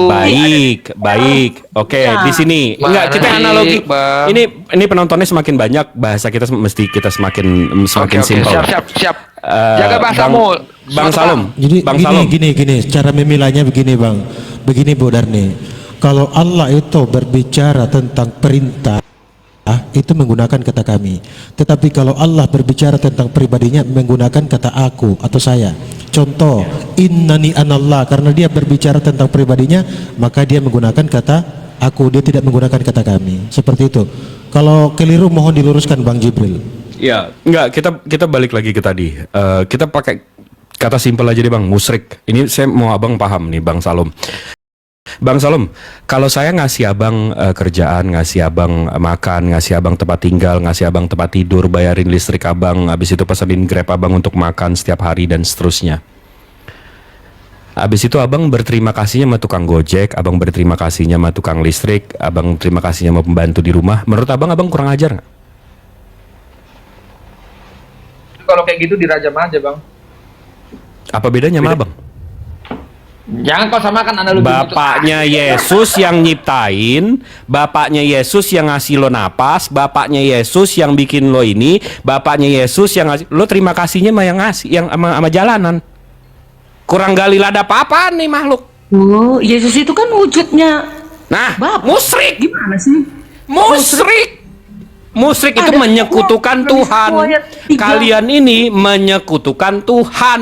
Baik. Oke, Ya. di sini enggak Mana kita sih, analogi. Bang? Ini penontonnya semakin banyak, bahasa kita mesti kita semakin Oke, simpel. siap. Jaga bahasamu. Bang Salom. Jadi Bang Salom. gini, cara memilahnya begini Bang. Begini Bu Darni. Kalau Allah itu berbicara tentang perintah, itu menggunakan kata kami. Tetapi kalau Allah berbicara tentang pribadinya menggunakan kata aku atau saya. Contoh, innani anallah, karena dia berbicara tentang pribadinya, maka dia menggunakan kata aku, dia tidak menggunakan kata kami. Seperti itu. Kalau keliru mohon diluruskan Bang Jibril. Ya, enggak, kita balik lagi ke tadi. Kita pakai kata simpel aja deh Bang, musyrik. Ini saya mau Abang paham nih Bang Salom. Bang Salom, kalau saya ngasih Abang kerjaan, ngasih Abang makan, ngasih Abang tempat tinggal, ngasih Abang tempat tidur, bayarin listrik Abang, habis itu pesenin Grab Abang untuk makan setiap hari dan seterusnya. Habis itu abang berterima kasihnya sama tukang gojek, abang berterima kasihnya sama tukang listrik, abang terima kasihnya sama pembantu di rumah. Menurut abang kurang ajar nggak? Kalau kayak gitu dirajam aja, Bang. Apa bedanya sama abang? Jangan kau samakan analogi Bapaknya Yesus yang nyiptain, bapaknya Yesus yang ngasih lo napas, bapaknya Yesus yang bikin lo ini, bapaknya Yesus yang ngasih lo, terima kasihnya sama yang ngasih, yang sama jalanan. Kurang gali lada apa-apaan nih makhluk. Oh, Yesus itu kan wujudnya Nah, Bapak. musyrik. Gimana sih? Musyrik. Musyrik itu Ada menyekutukan ayat Tuhan. ayat 3. Kalian ini menyekutukan Tuhan.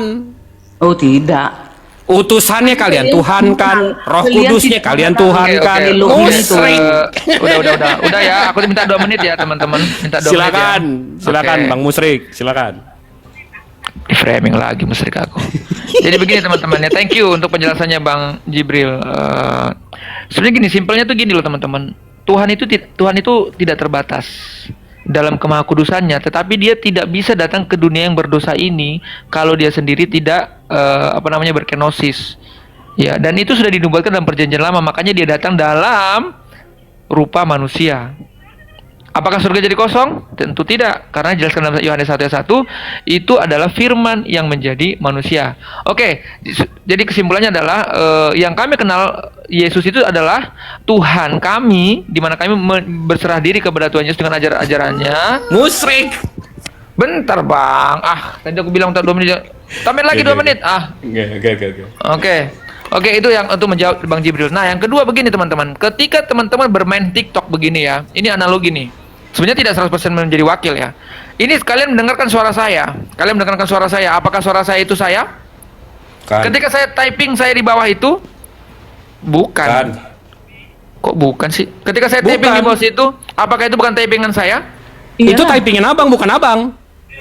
Oh, tidak. Utusannya kalian Tuhankan, Roh Kalian Kudusnya tidak kalian mengatakan Tuhankan. oke. Musyrik. Udah ya, aku minta 2 menit ya, teman-teman. Minta 2 menit ya. Silakan Oke. Bang Musyrik, silakan. Framing lagi musyrik aku. Jadi begini teman-teman ya, thank you untuk penjelasannya Bang Jibril. Sebenarnya gini, simpelnya tuh gini loh teman-teman. Tuhan itu tidak terbatas dalam kemahakudusannya, tetapi dia tidak bisa datang ke dunia yang berdosa ini kalau dia sendiri tidak berkenosis. Ya, dan itu sudah dinubuatkan dalam perjanjian lama, makanya dia datang dalam rupa manusia. Apakah surga jadi kosong? Tentu tidak, karena dijelaskan dalam Yohanes 1 ayat 1, itu adalah firman yang menjadi manusia. Oke, jadi kesimpulannya adalah yang kami kenal Yesus itu adalah Tuhan kami, di mana kami berserah diri kepada Tuhan Yesus dengan ajaran-ajarannya. Musyrik. Bentar Bang, tadi aku bilang 2 menit. Tambahin lagi 2 menit. Oke, itu yang untuk menjawab Bang Jibril. Nah, yang kedua begini teman-teman. Ketika teman-teman bermain TikTok begini ya, ini analogi nih. Sebenarnya tidak 100% menjadi wakil ya. Ini kalian mendengarkan suara saya. Kalian mendengarkan suara saya. Apakah suara saya itu saya? Kan. Ketika saya typing saya di bawah itu? Bukan. Kan. Kok bukan sih? Ketika saya typing di bawah situ, apakah itu bukan typingan saya? Itu Iya. typingin abang, bukan abang.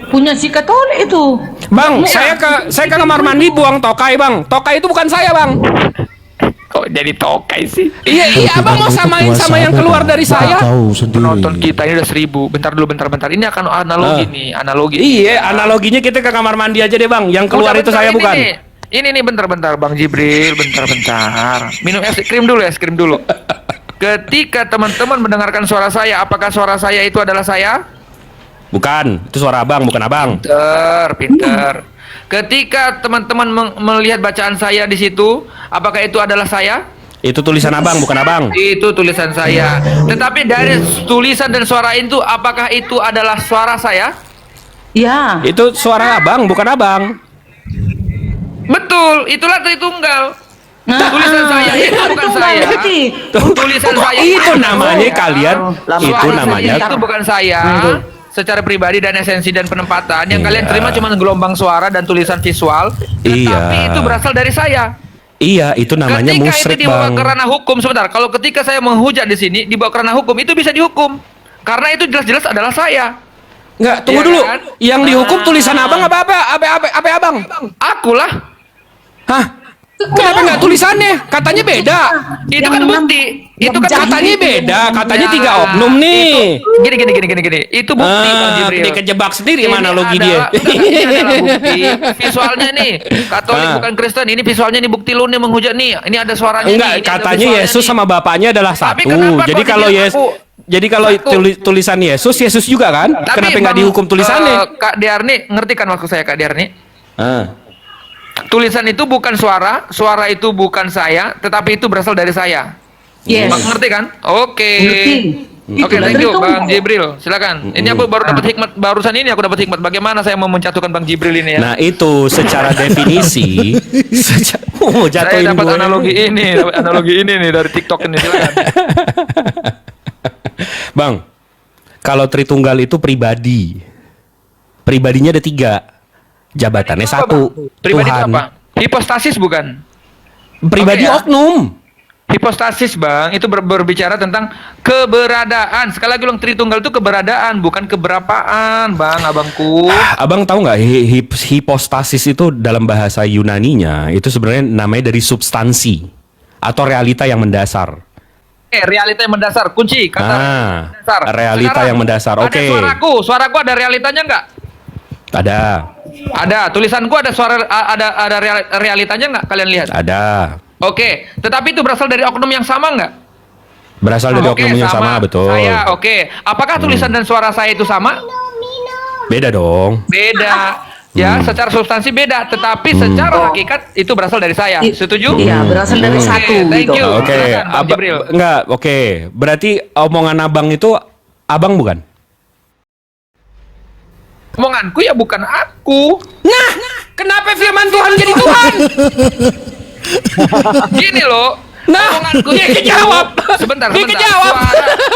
Punya si Katolik itu. Bang, saya ke kamar mandi buang tokai, Bang. Tokai itu bukan saya, Bang. Kok jadi tokai sih? Iya, abang mau samain sama yang keluar dari saya. Tahu sendiri. Penonton kita ini udah 1000. Bentar. Ini akan analogi nih, analogi. Iya, analoginya kita ke kamar mandi aja deh, Bang. Yang keluar Udah, itu bentar, saya ini bukan. nih. Ini nih bentar Bang Jibril, bentar. Minum es krim dulu. Ketika teman-teman mendengarkan suara saya, apakah suara saya itu adalah saya? Bukan, itu suara abang, bukan abang. Pinter. Ketika teman-teman melihat bacaan saya di situ, apakah itu adalah saya? Itu tulisan abang, bukan abang. Itu tulisan saya. Tetapi dari tulisan dan suara itu, apakah itu adalah suara saya? Ya. Itu suara abang, bukan abang. Betul, itulah Tritunggal. Tulisan saya itu bukan saya. Tulisan saya Itu namanya kalian. Itu suara namanya. itu bukan saya. Secara pribadi dan esensi dan penempatan yang kalian terima cuma gelombang suara dan tulisan visual, tetapi itu berasal dari saya. Iya, itu namanya Ketika musyrik, itu dibawa Bang. ke ranah hukum, sebentar. Kalau ketika saya menghujat di sini dibawa ke ranah hukum, itu bisa dihukum. Karena itu jelas-jelas adalah saya. Enggak, tunggu Iya dulu. kan? Yang dihukum tulisan abang apa abang? Akulah. Hah? Kenapa enggak tulisannya? Katanya beda. Itu kan bukti. Itu kan Katanya beda. Katanya Ya, 3 oknum nih. Gini. Itu bukti Bang Jibril. Dikejebak sendiri Ini mana logi adalah- dia. Ini adalah bukti. Visualnya nih, Katolik bukan Kristen. Ini visualnya nih bukti lu nih menghujat nih. Ini ada suaranya Enggak, nih. Ini ada katanya visualnya Yesus nih. sama bapaknya adalah Tapi satu. kenapa Jadi kok kalau dibilang Jadi kalau tulisan Yesus juga kan? Tapi Kenapa nggak Bang, dihukum tulisannya? Kak Diarni, ngerti kan maksud saya Kak Diarni? Ah. Tulisan itu bukan suara itu bukan saya, tetapi itu berasal dari saya. Yes. Bang, ngerti kan? Oke. Ngerti. Oke, Itulah thank you Tritunggal. Bang Jibril. Silakan. Ini aku baru dapat hikmat barusan ini aku dapat hikmat bagaimana saya mau menjatuhkan Bang Jibril ini ya. Nah itu secara definisi, Saya jatuhin dapat gue. analogi ini nih dari TikTok ini silakan. Bang, kalau Tritunggal itu pribadi, pribadinya ada 3, jabatannya Apa, 1, Bang? Pribadi itu Tuhan. apa? Hipostasis bukan? Pribadi Oke, ya. oknum. Hipostasis Bang, itu berbicara tentang keberadaan. Sekali lagi ulang, Tritunggal itu keberadaan, bukan keberapaan, Bang, abangku. Abang tahu nggak hipostasis itu dalam bahasa Yunaninya itu sebenarnya namanya dari substansi atau realita yang mendasar. Realita yang mendasar, kunci kata mendasar. Realita Sekarang, yang mendasar. Oke. Ada suaraku ada realitanya nggak? Ada. Ada. Tulisanku ada suara ada realitanya nggak kalian lihat? Ada. Oke. Tetapi itu berasal dari oknum yang sama nggak? Berasal dari Oke, oknum yang sama, betul. Saya, oke. Apakah tulisan dan suara saya itu sama? Beda dong. Beda. Ya, secara substansi beda, tetapi secara hakikat itu berasal dari saya. Setuju? Iya, berasal dari Oke, satu thank gitu. you. Oke, Silakan, Bang Jibril. enggak, oke. Berarti omongan abang itu abang bukan? Omonganku ya bukan aku. Nah, kenapa firman Tuhan jadi Tuhan? Gini loh. Nah, Omonganku dia kejawab. Sebentar, Dia sebentar. kejawab.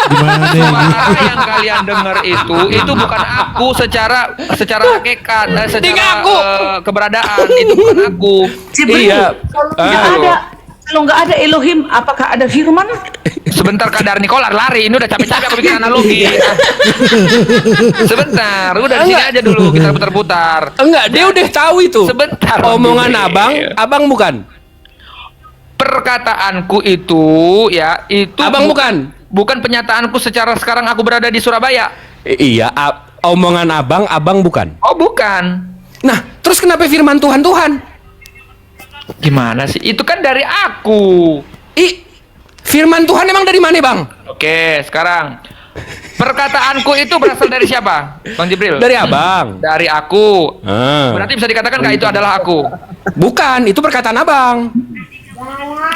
Gimana ini? Suara yang kalian dengar itu bukan aku secara hakikat, secara aku. Keberadaan itu bukan aku. Jibril, Iya. kalau nggak ada Elohim, apakah ada firman? Sebentar Kadar Nikola lari, ini udah capek-capek aku bikin analogi. Sebentar, udah di sini aja dulu kita putar-putar. Enggak, dia udah tahu itu. Sebentar. Omongan Jibril. abang bukan. Perkataanku itu ya itu Abang bukan. bukan penyataanku secara sekarang aku berada di Surabaya. Iya, omongan abang bukan. Oh bukan. Nah, terus kenapa firman Tuhan? Gimana sih? Itu kan dari aku. Firman Tuhan emang dari mana, Bang? Oke, sekarang perkataanku itu berasal dari siapa? Bang Jibril. Dari abang. Dari aku. Berarti bisa dikatakan nggak itu adalah aku? Bukan, itu perkataan abang.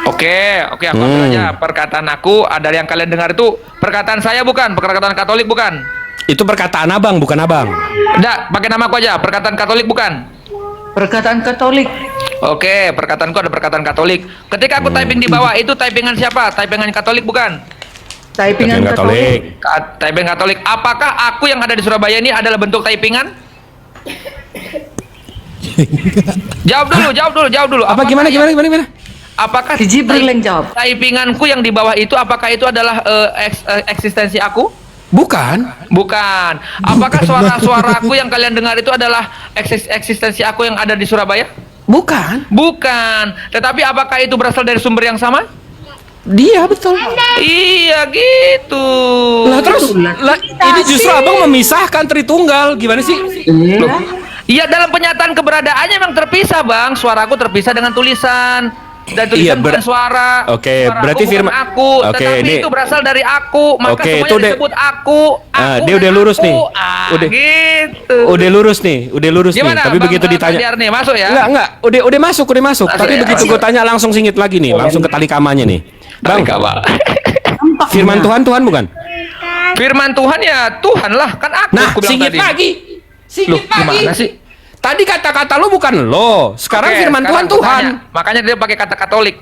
Oke, aku ambil aja. Perkataan aku ada yang kalian dengar itu perkataan saya bukan, perkataan Katolik bukan. Itu perkataan abang, bukan abang. Enggak, pakai nama aku aja. Perkataan Katolik bukan. Perkataan Katolik. Oke, perkataanku ada perkataan Katolik. Ketika aku typing di bawah itu typingan siapa? Typingan Katolik bukan? Typingan Katolik. Typing Katolik. Apakah aku yang ada di Surabaya ini adalah bentuk typingan? Jawab dulu. Apa gimana? Apakah Si Jibril yang jawab. typinganku yang di bawah itu apakah itu adalah eksistensi aku? Bukan. Bukan. Apakah suara-suaraku yang kalian dengar itu adalah eksistensi aku yang ada di Surabaya? Bukan. Bukan. Tetapi apakah itu berasal dari sumber yang sama? Dia betul. Iya gitu. Lah terus ini justru abang memisahkan Tritunggal. Gimana sih? Iya, dalam penyataan keberadaannya memang terpisah, Bang. Suaraku terpisah dengan tulisan. Dan tulisan bukan suara. Oke, Suaraku berarti bukan firman aku, tetapi itu berasal dari aku. Maka Oke, semuanya itu disebut aku. dia udah dan lurus aku. nih. Udah gitu. Udah lurus nih. Gimana, Tapi Bang, begitu ditanya. Gandiar nih, masuk ya? Enggak. Udah masuk. Masuk Tapi ya? begitu gue tanya langsung singit lagi nih, langsung ke tali kamanya nih. Bang, firman Tuhan bukan? Firman Tuhan ya Tuhan lah, kan aku. Nah, aku bilang singit tadi. lagi. Loh, gimana sih? Tadi kata-kata lo bukan lo. Sekarang Oke, firman sekarang Tuhan aku Tuhan. tanya. Makanya dia pakai kata Katolik.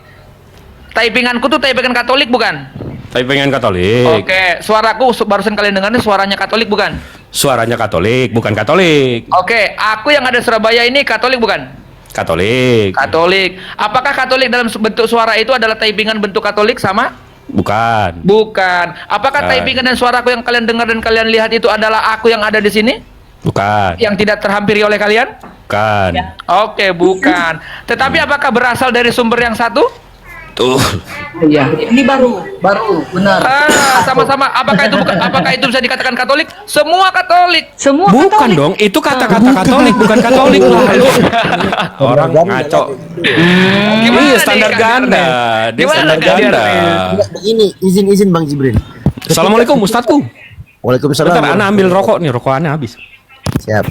Typinganku tuh typingan Katolik bukan? Tapi pengen Katolik. Oke, suaraku barusan kalian dengar ini suaranya Katolik bukan? Suaranya Katolik, bukan Katolik. Oke, aku yang ada di Surabaya ini Katolik bukan? Katolik. Katolik. Apakah Katolik dalam bentuk suara itu adalah typingan bentuk Katolik sama? Bukan. Bukan. Apakah typingan dan suaraku yang kalian dengar dan kalian lihat itu adalah aku yang ada di sini? Bukan. Yang tidak terhampiri oleh kalian? Bukan. Oke, bukan. Tetapi apakah berasal dari sumber yang satu? Tuh. Iya, ini baru benar. Sama-sama. Apakah itu bisa dikatakan Katolik? Semua Katolik. Semua Bukan Katolik. dong, itu kata-kata Katolik, bukan Katolik. Orang ngaco. Iya, standar ganda. Dia standar ganda. Begini, izin Bang Jibril. Assalamualaikum Ustadku. Waalaikumsalam. Bentar, Ana ambil rokok nih, rokok Ana habis. Siap.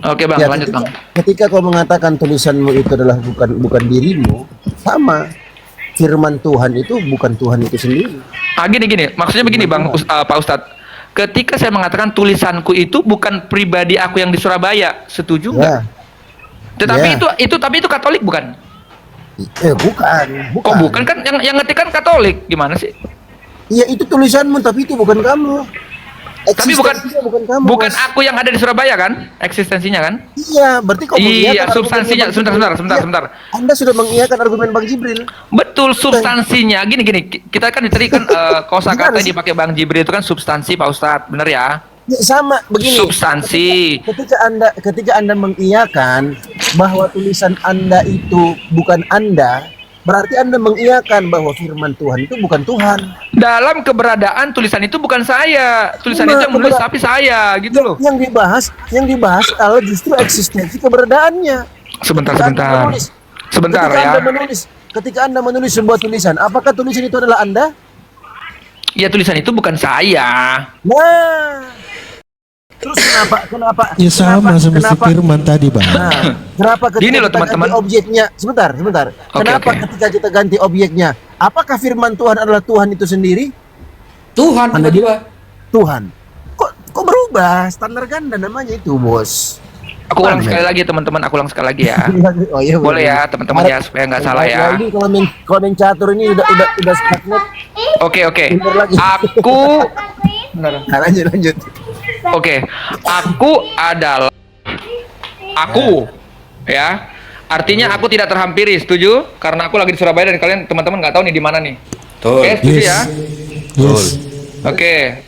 Oke, Bang, Ya, lanjut, Bang. Ketika kau mengatakan tulisanmu itu adalah bukan dirimu, sama. Firman Tuhan itu bukan Tuhan itu sendiri. Gini. Maksudnya begini, Bang, Pak Ustadz. Ketika saya mengatakan tulisanku itu bukan pribadi aku yang di Surabaya, setuju nggak? Ya. Tetapi Ya. itu Katolik bukan? Bukan. Oh, bukan kan yang ngetik kan Katolik. Gimana sih? Iya, itu tulisanmu tapi itu bukan kamu. Tapi Eksistensinya bukan kamu. bukan Mas. aku yang ada di Surabaya kan? Eksistensinya kan? Iya, berarti kau Iya, mengiyakan substansinya. argumen Bang Jibril. Sebentar. Anda sudah mengiyakan argumen Bang Jibril. Betul, substansinya. Gini. Kita kan tadi kan kosakata yang dipakai Bang Jibril itu kan substansi, Pak Ustadz. Bener ya? Ya, sama begini. Substansi. Ketika Anda mengiyakan bahwa tulisan Anda itu bukan Anda, Berarti Anda mengiyakan bahwa firman Tuhan itu bukan Tuhan. Dalam keberadaan tulisan itu bukan saya. Tulisan itu yang menulis tapi saya, gitu loh. Yang dibahas adalah justru eksistensi keberadaannya. Sebentar Ketika Anda menulis sebuah tulisan, apakah tulisan itu adalah Anda? Ya, tulisan itu bukan saya. Nah, terus kenapa? Ya sama seperti firman tadi, Bang. Nah, kenapa ketika Gini loh, kita teman-teman. ganti objeknya? Sebentar. Kenapa oke. ketika kita ganti objeknya? Apakah firman Tuhan adalah Tuhan itu sendiri? Tuhan Anda Tuhan. Kok berubah? Standar ganda namanya itu, Bos. Aku ulang sekali lagi, teman-teman. Aku ulang sekali lagi ya. Oh iya, Boleh ya, teman-teman ya, supaya nggak salah ya. Ini kalau main catur ini udah stagnan. Oke. Bener lagi. Nah, lanjut. Oke. Aku adalah aku, ya. Artinya aku tidak terhampiri, setuju? Karena aku lagi di Surabaya dan kalian teman-teman nggak tahu nih di mana nih. Oke, setuju ya? Yes. Oke.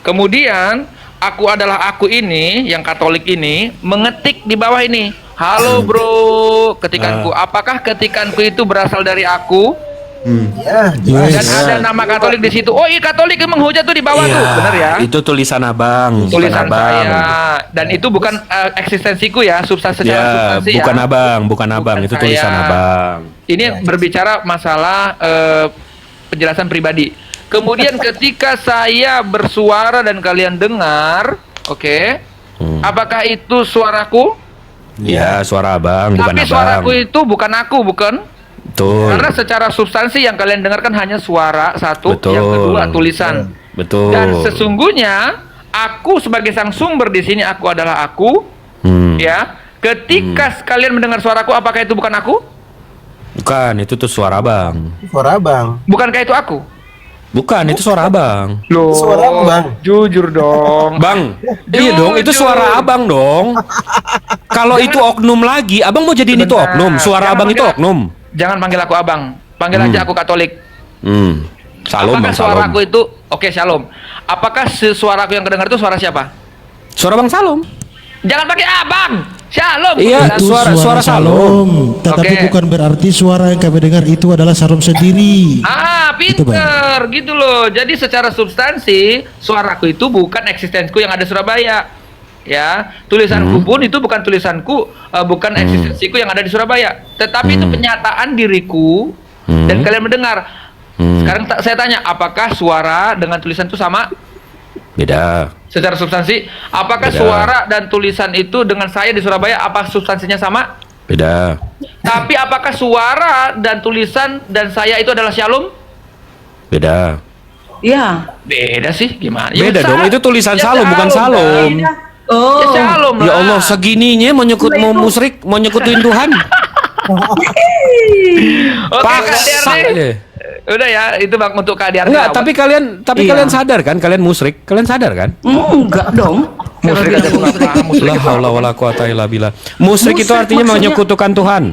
Kemudian aku adalah aku ini, yang Katolik ini, mengetik di bawah ini. Halo bro, ketikanku. Apakah ketikanku itu berasal dari aku? Ya, Dan ada nama Katolik di situ. Oh iya, Katolik emang hujat tuh di bawah tuh, bener ya? Itu tulisan abang. Tulisan saya. Dan itu bukan eksistensiku ya, secara substansi bukan ya. bukan abang, itu saya. tulisan abang. Ini berbicara masalah penjelasan pribadi. Kemudian ketika saya bersuara dan kalian dengar, oke, apakah itu suaraku? Ya, suara abang, bukan Tapi abang. suaraku itu bukan aku, bukan? Betul. Karena secara substansi yang kalian dengarkan hanya suara satu, Betul. yang kedua tulisan. Betul. Dan sesungguhnya aku sebagai sang sumber di sini, aku adalah aku, ya. Ketika kalian mendengar suaraku, apakah itu bukan aku? Bukan, itu tuh suara abang. Suara abang. Bukankah itu aku? Bukan, itu suara abang. Loh, Suara abang. jujur dong. Bang, iya dong, itu suara abang dong. Kalau itu oknum lagi, abang mau jadiin itu Sebentar. oknum. Suara Jangan abang itu panggil- oknum. Jangan panggil aku abang, panggil aja aku Katolik. Salom, Apakah bang, salom. suaraku itu, oke, shalom. Apakah suaraku yang kedengar itu suara siapa? Suara bang salom. Jangan pakai abang, shalom. Iya, Itu suara salom. Tetapi Oke. bukan berarti suara yang kami dengar itu adalah Shalom sendiri. Itu, Bang. Pinter, gitu loh. Jadi secara substansi, suaraku itu bukan eksistensiku yang ada di Surabaya. Ya, tulisanku pun itu bukan tulisanku, bukan eksistensiku yang ada di Surabaya. Tetapi itu penyataan diriku dan kalian mendengar. Sekarang saya tanya, apakah suara dengan tulisan itu sama? Beda. Secara substansi, apakah Beda. suara dan tulisan itu dengan saya di Surabaya, apa substansinya sama? Beda. Tapi apakah suara dan tulisan dan saya itu adalah shalom? Beda. Ya. Beda sih, gimana? Beda Ya, dong, itu tulisan ya, salom bukan salom. Oh. Ya shalom lah. Ya Allah, segininya mau musyrik, mau nyekutuin Tuhan. Oke, Kak Paksa Derni. deh. Udah ya, itu bang untuk Kak Derni. Enggak, tapi kalian Iya. kalian sadar kan? Kalian musyrik, kalian sadar kan? Enggak dong. Musrik aja bukan paham, musrik La itu haula wala quwata illa billah. Musyrik itu Musyrik artinya maksudnya- menyekutukan Tuhan.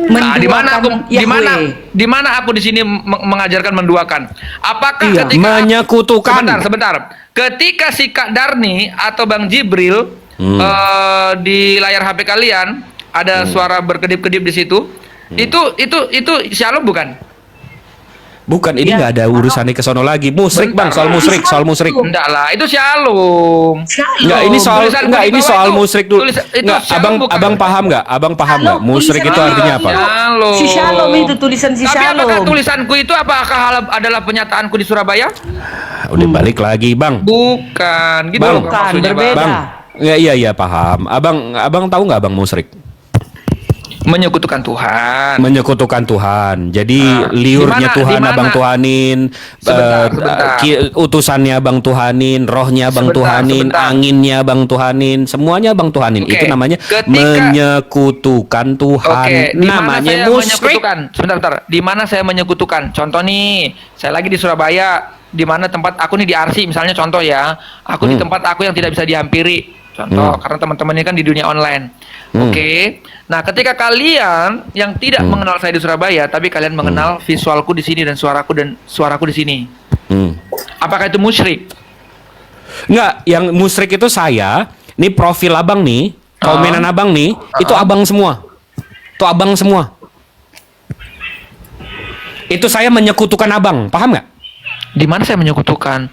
Nah, di mana aku Yahweh. di mana aku di sini mengajarkan menduakan? Apakah Iya, ketika menyekutukan. sebentar. Ketika si Kak Darni atau Bang Jibril di layar HP kalian ada suara berkedip-kedip di situ. Itu shalom bukan? Bukan, ini Ya. nggak ada urusannya ke sono lagi. Musyrik, Bang, soal Bentar. musyrik. Enggak lah, itu shalom. Enggak, ini soal Tulisan enggak di ini bawah soal itu. musyrik dulu. Tulis- itu Enggak, shalom bukan? abang paham nggak? Abang paham nggak? Shalom, Musyrik itu tulisan artinya apa? Shalom. Si Shalom itu tulisan si Tapi Shalom. apakah tulisanku itu adalah penyataanku di Surabaya? Udah balik lagi, Bang. Bukan, gitu Bang. loh Bukan, maksudnya, berbeda. Bang. Iya, paham. Abang tahu nggak Bang musyrik? Menyekutukan Tuhan. Menyekutukan Tuhan. Jadi di liurnya mana- Tuhan di mana? abang Tuhanin, Sebentar. utusannya abang Tuhanin, rohnya abang Sebentar, Tuhanin, sebentar. anginnya abang Tuhanin, semuanya abang Tuhanin. Oke. Itu namanya Ketika- menyekutukan Tuhan. Oke, di mana Namanya saya musyrik. menyekutukan? Sebentar. Di mana saya menyekutukan? Contoh nih, saya lagi di Surabaya, di mana tempat aku nih di Arsi misalnya contoh ya. Aku di tempat aku yang tidak bisa dihampiri. Contoh, karena teman-teman ini kan di dunia online. Oke. Nah, ketika kalian yang tidak mengenal saya di Surabaya, tapi kalian mengenal visualku di sini dan suaraku di sini. Apakah itu musyrik? Enggak, yang musyrik itu saya. Nih profil abang nih, komenan abang nih, itu abang semua. Itu abang semua. Itu saya menyekutukan abang, paham nggak? Di mana saya menyekutukan?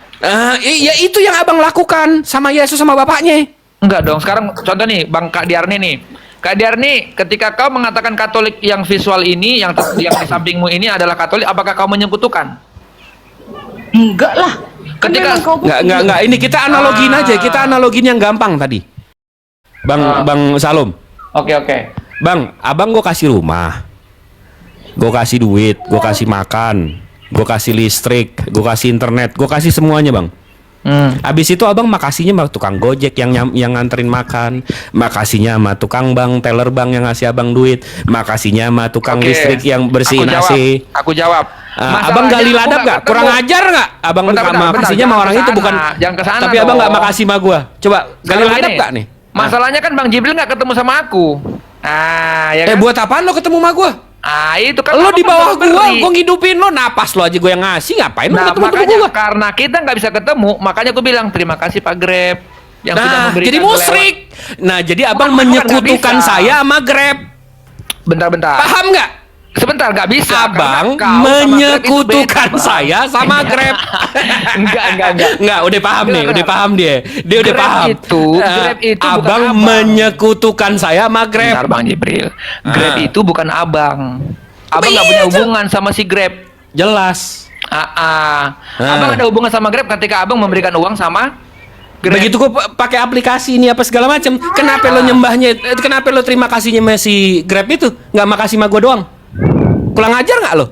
Ya itu yang abang lakukan sama Yesus sama bapaknya. Enggak dong. Sekarang contoh nih, Bang Kak Diarni nih. Kak Diarni, ketika kau mengatakan Katolik yang visual ini, yang di sampingmu ini adalah Katolik, apakah kau menyekutukan? Enggak lah. Ketika Enggak, ini kita analogin aja, kita analogin yang gampang tadi. Bang Salom. Oke. Bang, abang gue kasih rumah, gue kasih duit, gue kasih makan, gue kasih listrik, gue kasih internet, gue kasih semuanya bang. Abis itu abang makasihnya sama tukang gojek yang nganterin makan, makasihnya sama tukang bank, teller bank yang ngasih abang duit, makasihnya sama tukang listrik yang bersihin AC. Aku jawab. Abang gali ladap nggak? Kurang ajar nggak? Abang makasihnya sama orang itu bukan? Tapi abang nggak makasih sama gua. Coba gali ladap nggak nih? Masalahnya kan Bang Jibril nggak ketemu sama aku. Ya kan? Buat apaan lo ketemu sama gua? Itu kan lo di bawah gua ngidupin lo, napas lo aja gua yang ngasih, ngapain lo ketemu makanya gua? Karena kita nggak bisa ketemu, makanya aku bilang terima kasih Pak Grab yang sudah memberikan. Jadi musyrik. Jadi abang menyekutukan saya sama Grab. Bentar. Paham nggak? Sebentar, nggak bisa. Abang menyekutukan saya sama Grab. Enggak, udah paham nih, udah paham dia. Dia udah paham. Grab itu abang menyekutukan saya sama Grab. Bentar Bang Jibril. Grab itu bukan abang. Abang nggak punya hubungan sama si Grab. Jelas. Abang ada hubungan sama Grab ketika abang memberikan uang sama Grab. Begitu gua pakai aplikasi ini apa segala macam, kenapa lo nyembahnya? Kenapa lo terima kasihnya sama si Grab itu? Nggak makasih sama gua doang? Kurang ajar nggak lo?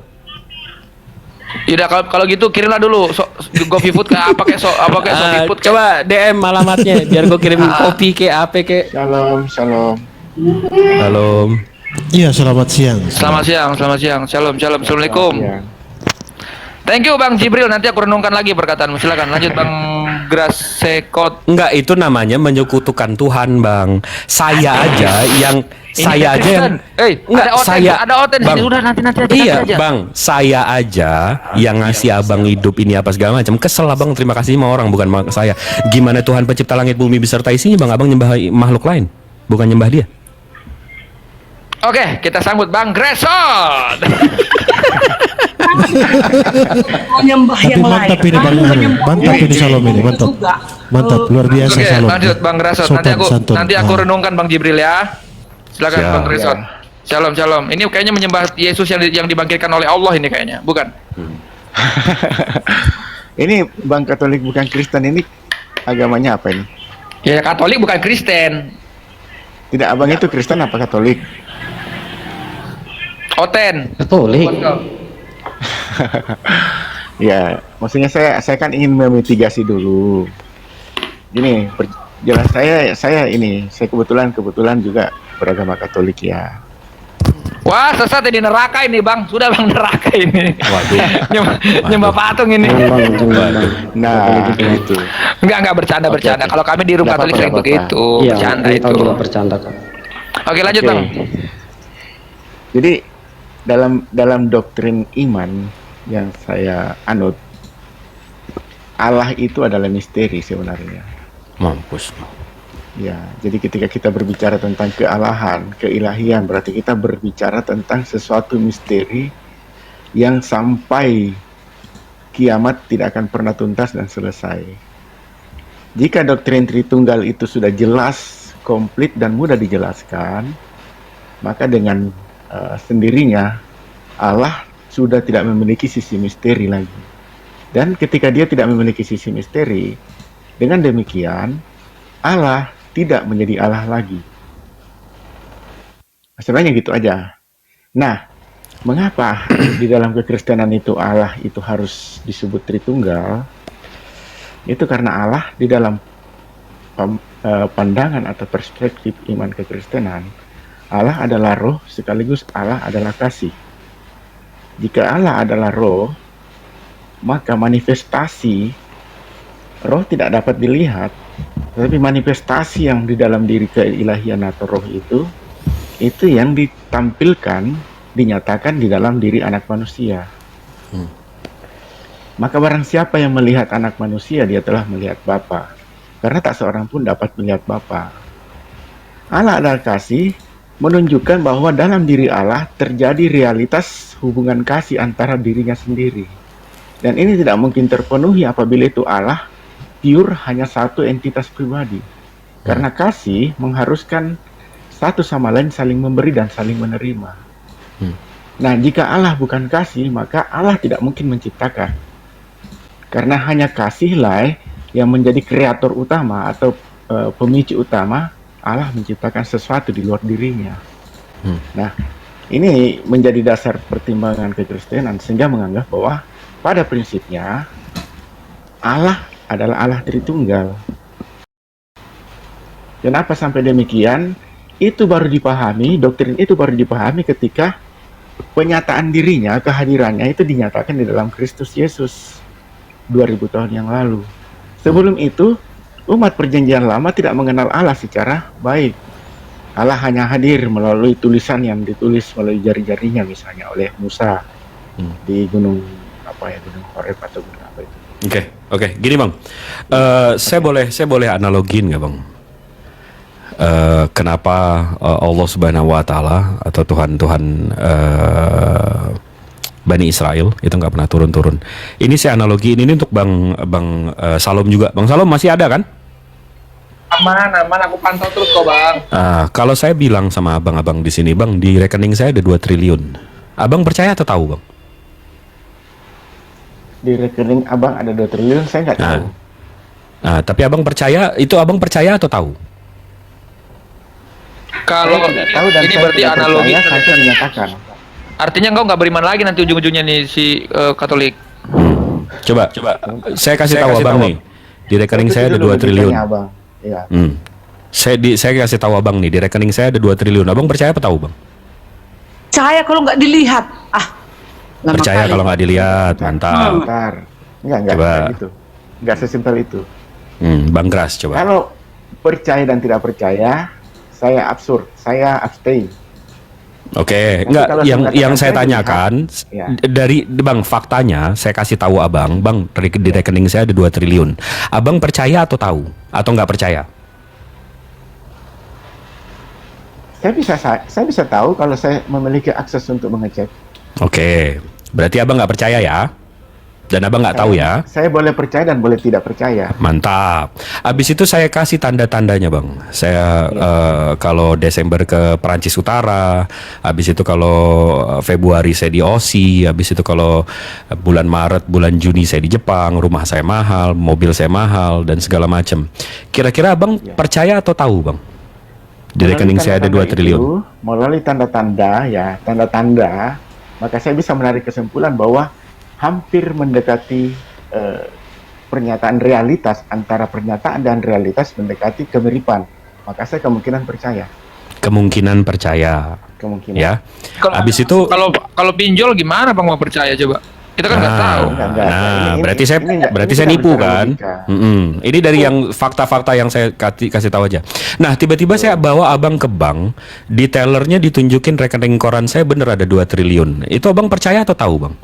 Yaudah kalau gitu kirimlah dulu GoFood ke apa kayak ShopeeFood. Coba DM alamatnya biar gue kirim kopi ke apa ke. Shalom. Iya, selamat siang. Selamat siang. Shalom. Assalamualaikum. Thank you Bang Jibril, nanti aku renungkan lagi perkataanmu. Silakan lanjut Bang Grasekot. Enggak, itu namanya menyekutukan Tuhan, Bang. Saya aja yang ada oten Bang, sini. Udah nanti aja. Iya, Bang. Saya aja yang ngasih abang hidup ini apa segala macam. Kesel abang terima kasih sama orang, bukan sama saya. Gimana Tuhan pencipta langit bumi beserta isinya, Bang? Abang nyembah makhluk lain, bukan nyembah dia. Oke, kita sambut Bang Gresot. Menyembah yang lain. Mantap ini Bang, mantap ini Salom ini, mantap, luar biasa Oke, Salom. lanjut Bang Gresot. Nanti aku renungkan Bang Jibril ya. Silakan Bang Gresot. Shalom. Ini kayaknya menyembah Yesus yang dibangkitkan oleh Allah ini kayaknya, bukan? Ini Bang Katolik bukan Kristen, ini agamanya apa ini? Ya Katolik bukan Kristen. Tidak, abang itu Kristen apa Katolik? Oten. Katolik. Ya, maksudnya saya kan ingin memitigasi dulu. Gini, jelas saya kebetulan juga beragama Katolik ya. Wah, sesat di neraka ini Bang. Sudah Bang, neraka ini. Waduh. Nyembah patung ini. Nah, itu. Enggak bercanda. Kalau kami di rumah Katolik sering begitu. Bercanda itu. Bercanda kan. Oke, lanjut Bang. Jadi dalam doktrin iman yang saya anut, Allah itu adalah misteri sebenarnya. Mampus. Ya, jadi ketika kita berbicara tentang kealahan, keilahian, berarti kita berbicara tentang sesuatu misteri yang sampai kiamat tidak akan pernah tuntas dan selesai. Jika doktrin Tritunggal itu sudah jelas, komplit dan mudah dijelaskan, maka dengan sendirinya Allah sudah tidak memiliki sisi misteri lagi. Dan ketika dia tidak memiliki sisi misteri, dengan demikian Allah tidak menjadi Allah lagi. Sebenarnya gitu aja. Nah, mengapa di dalam kekristenan itu Allah itu harus disebut Tritunggal? Itu karena Allah di dalam pandangan atau perspektif iman kekristenan, Allah adalah roh sekaligus Allah adalah kasih. Jika Allah adalah roh, maka manifestasi roh tidak dapat dilihat, tapi manifestasi yang di dalam diri keilahian atau roh itu yang ditampilkan, dinyatakan di dalam diri anak manusia. Maka barang siapa yang melihat anak manusia, dia telah melihat Bapa. Karena tak seorang pun dapat melihat Bapa. Allah adalah kasih, menunjukkan bahwa dalam diri Allah terjadi realitas hubungan kasih antara dirinya sendiri. Dan ini tidak mungkin terpenuhi apabila itu Allah pure hanya satu entitas pribadi. Karena kasih mengharuskan satu sama lain saling memberi dan saling menerima. Nah, jika Allah bukan kasih, maka Allah tidak mungkin menciptakan. Karena hanya kasihlah yang menjadi kreator utama atau pemicu utama Allah menciptakan sesuatu di luar dirinya. Nah, ini menjadi dasar pertimbangan kekristenan sehingga menganggap bahwa pada prinsipnya Allah adalah Allah Tritunggal. Kenapa sampai demikian? Itu baru dipahami, doktrin itu baru dipahami ketika penyataan dirinya, kehadirannya itu dinyatakan di dalam Kristus Yesus 2000 tahun yang lalu. Sebelum itu, umat perjanjian lama tidak mengenal Allah secara baik. Allah hanya hadir melalui tulisan yang ditulis melalui jari-jarinya, misalnya oleh Musa di gunung Gunung Horeb atau gunung apa itu. Oke, gini Bang, saya boleh analogiin nggak Bang? Kenapa Allah Subhanahu Wa Taala atau Tuhan Bani Israel itu nggak pernah turun-turun? Ini saya analogiin ini untuk Bang Salom juga. Bang Salom masih ada kan? Aman, aku pantau terus kok Bang. Kalau saya bilang sama abang-abang di sini, Bang, di rekening saya ada 2 triliun. Abang percaya atau tahu, Bang? Di rekening abang ada 2 triliun, saya nggak tahu. Tapi abang percaya, itu abang percaya atau tahu? Kalau tahu dan ini saya berarti tidak analogi percaya sampai dinyatakan. artinya engkau nggak beriman lagi nanti ujung-ujungnya nih si Katolik. Coba saya kasih tahu abang nih, di rekening saya ada 2 triliun. Abang. Ya. Saya kasih tahu abang nih, di rekening saya ada 2 triliun. Abang percaya apa tahu, Bang? Percaya kalau nggak dilihat. Lama Percaya kali. kalau nggak dilihat, mantap. Bentar. Enggak Coba. gitu. Enggak sesimpel itu. Bang Gras, coba. Kalau percaya dan tidak percaya, saya absurd, saya abstain. Oke, Tapi enggak, kalau yang saya saya tanyakan ya. dari Bang, faktanya saya kasih tahu abang, Bang, di rekening saya ada 2 triliun. Abang percaya atau tahu? Atau nggak percaya? Saya bisa tahu kalau saya memiliki akses untuk mengecek. Oke, berarti abang nggak percaya ya? Dan abang nggak tahu ya? Saya boleh percaya dan boleh tidak percaya. Mantap. Habis itu saya kasih tanda-tandanya, Bang. Saya kalau Desember ke Perancis Utara, habis itu kalau Februari saya di Aussie, habis itu kalau bulan Maret, bulan Juni saya di Jepang, rumah saya mahal, mobil saya mahal dan segala macam. Kira-kira Abang percaya atau tahu, Bang? Di rekening saya ada 2 triliun. Melalui tanda-tanda, maka saya bisa menarik kesimpulan bahwa hampir mendekati pernyataan realitas, antara pernyataan dan realitas mendekati kemiripan. Maka saya kemungkinan percaya. Kemungkinan percaya. Kemungkinan. Ya. Habis itu Kalau pinjol gimana Bang mau percaya coba? Kita kan nggak tahu. Berarti saya nipu kan? Ini dari yang fakta-fakta yang saya kasih tahu aja. Nah, tiba-tiba saya bawa abang ke bank, di tellernya ditunjukin rekening koran saya bener ada 2 triliun. Itu abang percaya atau tahu, Bang?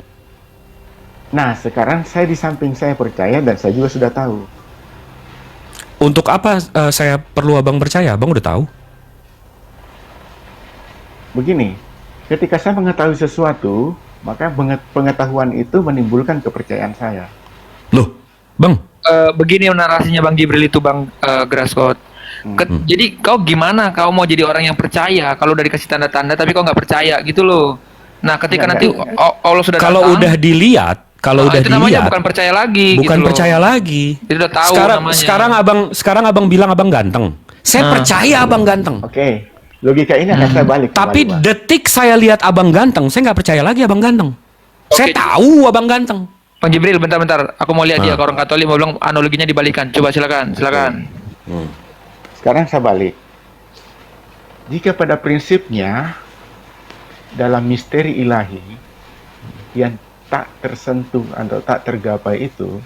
Nah, sekarang saya di samping saya percaya dan saya juga sudah tahu. Untuk apa saya perlu abang percaya? Abang udah tahu. Begini, ketika saya mengetahui sesuatu, maka pengetahuan itu menimbulkan kepercayaan saya. Loh, Bang? Begini narasinya Bang Jibril itu Bang Graskot. Jadi kau gimana? Kau mau jadi orang yang percaya kalau udah dikasih tanda-tanda tapi kau nggak percaya gitu loh. Nah, ketika nanti Allah sudah kalau datang, udah dilihat, itu namanya bukan percaya lagi. Bukan gitu percaya loh. lagi. Itu udah tahu namanya. Sekarang abang bilang abang ganteng. Saya percaya abang ganteng. Oke. Logika ini akan saya balik. Tapi detik saya lihat abang ganteng, saya nggak percaya lagi abang ganteng. Saya tahu abang ganteng. Bang Jibril, bentar. Aku mau lihat dia ke orang Katolik mau bilang analoginya dibalikan. Coba silakan. Sekarang saya balik. Jika pada prinsipnya dalam misteri ilahi yang tak tersentuh atau tak tergapai itu,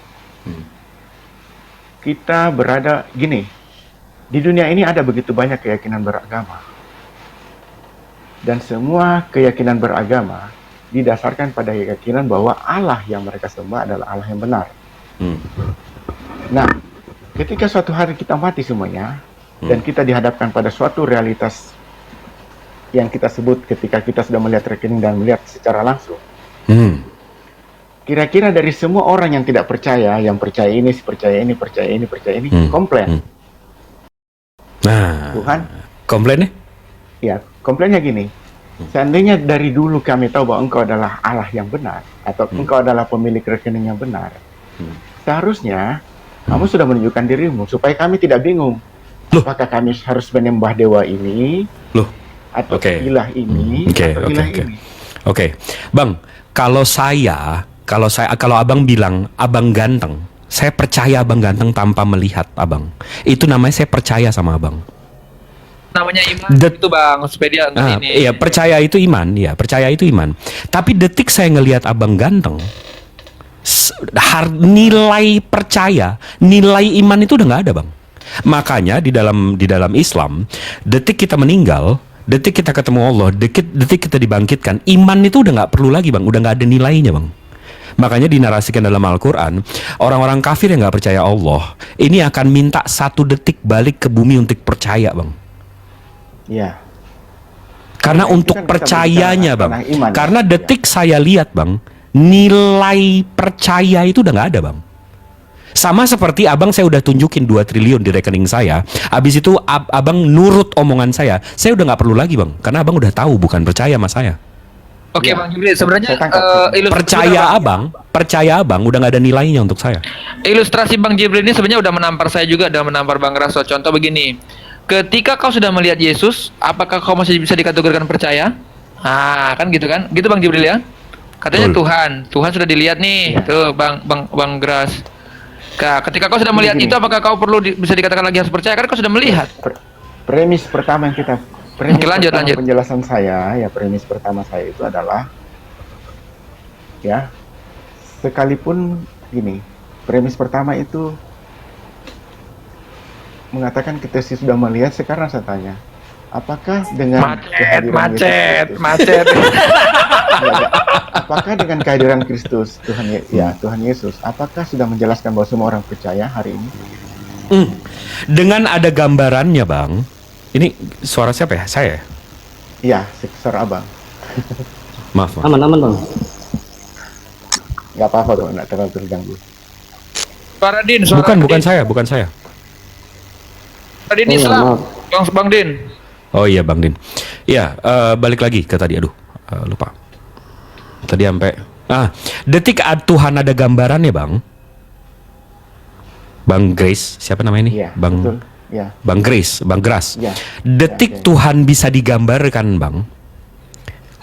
kita berada gini. Di dunia ini ada begitu banyak keyakinan beragama. Dan semua keyakinan beragama didasarkan pada keyakinan bahwa Allah yang mereka sembah adalah Allah yang benar. Nah, ketika suatu hari kita mati semuanya, dan kita dihadapkan pada suatu realitas yang kita sebut ketika kita sudah melihat rekening dan melihat secara langsung. Kira-kira dari semua orang yang tidak percaya, yang percaya ini, percaya ini, komplain. Nah, Tuhan, komplainnya? ya, komplainnya gini. Seandainya dari dulu kami tahu bahwa Engkau adalah Allah yang benar, atau Engkau adalah pemilik rekening yang benar, seharusnya kamu sudah menunjukkan dirimu supaya kami tidak bingung. Apakah kami harus menyembah dewa ini, atau ilah ini, atau ilah ini? Oke, Bang, kalau abang bilang abang ganteng, saya percaya abang ganteng tanpa melihat abang. Itu namanya saya percaya sama abang. Namanya iman itu bang, supaya dia ini. Iya, percaya itu iman, ya percaya itu iman. Tapi detik saya ngelihat abang ganteng, nilai percaya, nilai iman itu udah nggak ada, bang. Makanya di dalam Islam, detik kita meninggal, detik kita ketemu Allah, detik kita dibangkitkan, iman itu udah nggak perlu lagi, bang. Udah nggak ada nilainya, bang. Makanya dinarasikan dalam Al-Quran, orang-orang kafir yang nggak percaya Allah ini akan minta 1 detik balik ke bumi untuk percaya, bang. Ya. Karena untuk kan percayanya, bang. iman, Karena detik saya lihat, bang, nilai percaya itu udah nggak ada, bang. Sama seperti abang, saya udah tunjukin 2 triliun di rekening saya. Habis itu abang nurut omongan saya udah nggak perlu lagi, bang. Karena abang udah tahu bukan percaya sama saya. Oke, Bang Jibril, sebenarnya percaya abang udah nggak ada nilainya untuk saya. Ilustrasi Bang Jibril ini sebenarnya udah menampar saya juga, udah menampar Bang Raso. Contoh begini, ketika kau sudah melihat Yesus, apakah kau masih bisa dikategorikan percaya? Ah, kan gitu kan? Gitu Bang Jibril ya? Katanya Tuhan sudah dilihat nih, tuh Bang Gras. Ketika kau sudah melihat itu, apakah kau perlu bisa dikatakan lagi harus percaya? Kan kau sudah melihat. Premis pertama yang kita lanjut. Penjelasan saya, ya premis pertama saya itu adalah, ya, sekalipun gini, premis pertama itu mengatakan kita sih sudah melihat. Sekarang saya tanya, apakah dengan macet. Apakah dengan kehadiran Kristus, Tuhan Yesus, apakah sudah menjelaskan bahwa semua orang percaya hari ini? Dengan ada gambarannya, bang. Ini suara siapa ya? Saya? Iya, suara abang. Maaf. Aman bang. Gak apa-apa kok, nggak terlalu terganggu. Suara Din. Bukan saya. Suara Din Islam. Bang Din. Oh iya, Bang Din. Iya, balik lagi ke tadi. Lupa. Tadi sampai detik Tuhan ada gambarannya, bang. Bang Grace, siapa namanya ini? Iya, Bang betul. Ya. Bang Grace, Bang Gras. Ya. Detik Ya. Tuhan bisa digambarkan, bang,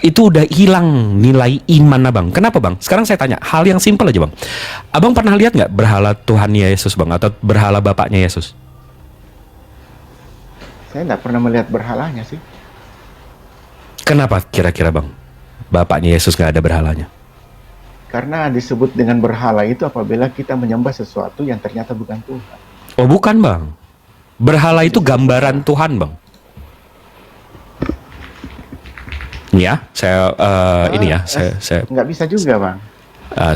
itu udah hilang nilai iman abang. Kenapa, bang? Sekarang saya tanya hal yang simpel aja, bang. Abang pernah lihat nggak berhala Tuhan Yesus, bang, atau berhala bapaknya Yesus? Saya nggak pernah melihat berhalanya sih. Kenapa kira-kira, bang, bapaknya Yesus nggak ada berhalanya? Karena disebut dengan berhala itu apabila kita menyembah sesuatu yang ternyata bukan Tuhan. Oh, bukan, bang. Berhala itu gambaran Tuhan, bang. Ya, saya saya nggak bisa juga, bang.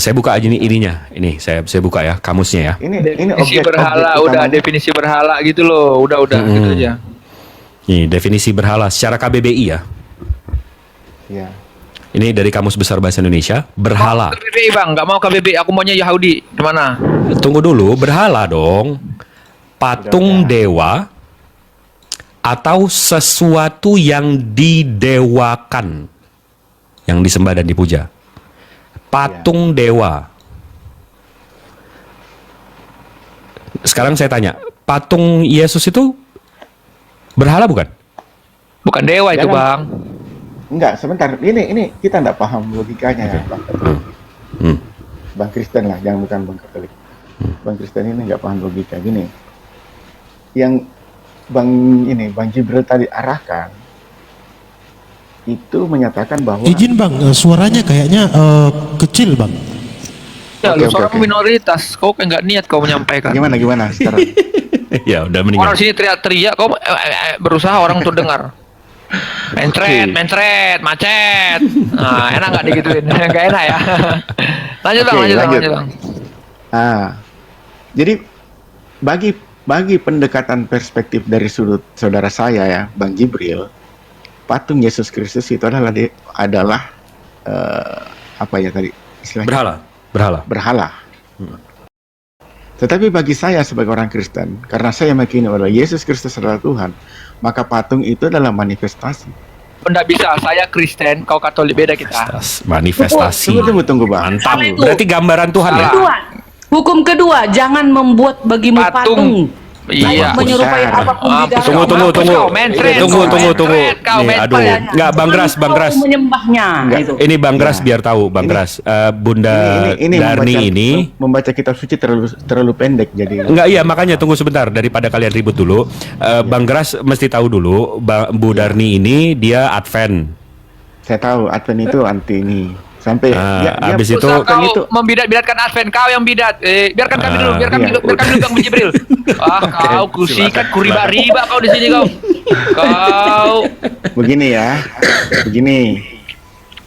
Saya buka aja ininya. Ini saya buka ya kamusnya ya. Ini definisi berhala objek udah utamanya. definisi berhala gitu loh, udah gitu aja. Ini definisi berhala secara KBBI ya. Ya. Ini dari Kamus Besar Bahasa Indonesia. Berhala. KBBI bang, nggak mau KBBI, aku maunya Yahudi. Gimana? Tunggu dulu, berhala dong. Patung dewa atau sesuatu yang didewakan, yang disembah dan dipuja. Patung dewa. Sekarang saya tanya, patung Yesus itu berhala bukan? Bukan dewa itu Jangan. bang. Enggak, sebentar. Ini kita nggak paham logikanya, ya, Bang Katolik. Bang Kristen lah, jangan bukan Bang Katolik. Bang Kristen ini nggak paham logika gini. Yang Bang Jibril tadi arahkan itu menyatakan bahwa Izin bang, suaranya kayaknya kecil bang. Ya, Oke, lu seorang oke. minoritas, kau kayak nggak niat kau menyampaikan. gimana sekarang? Ya udah meninggal. Orang sini teriak-teriak, kau berusaha orang untuk dengar. Mencret, macet. Nah, enak nggak digituin? Nggak enak ya. Lanjut bang, Oke, lanjut bang. Jadi bagi pendekatan perspektif dari sudut saudara saya ya, Bang Jibril, patung Yesus Kristus itu adalah apa ya tadi istilahnya? Berhala. Tetapi bagi saya sebagai orang Kristen, karena saya meyakini bahwa Yesus Kristus adalah Tuhan, maka patung itu adalah manifestasi. Enggak bisa, saya Kristen, kau Katolik, beda kita. Manifestasi. Tunggu Bang. Mantap. Berarti gambaran Tuhan ya. Hukum kedua, jangan membuat bagimu patung. Iya. Menyerupai apapun di dalam. Tunggu. Kau Nih, aduh. Enggak, Bang Gras. Menyembahnya. Gitu. Ini Bang Gras biar tahu, Bang Gras. Bunda Darni ini membaca kitab suci terlalu pendek jadi. Enggak, iya, makanya tunggu sebentar daripada kalian ribut dulu. Bang Gras mesti tahu dulu, Bu Darni ini dia Advent. Saya tahu Advent itu anti ini. Sampai habis itu kau membidat-bidatkan Advent, kau yang bidat. Biarkan kami dulu, biarkan kami Bang Jibril. Kau kusikat kuriba-riba kau di sini kau. Begini ya.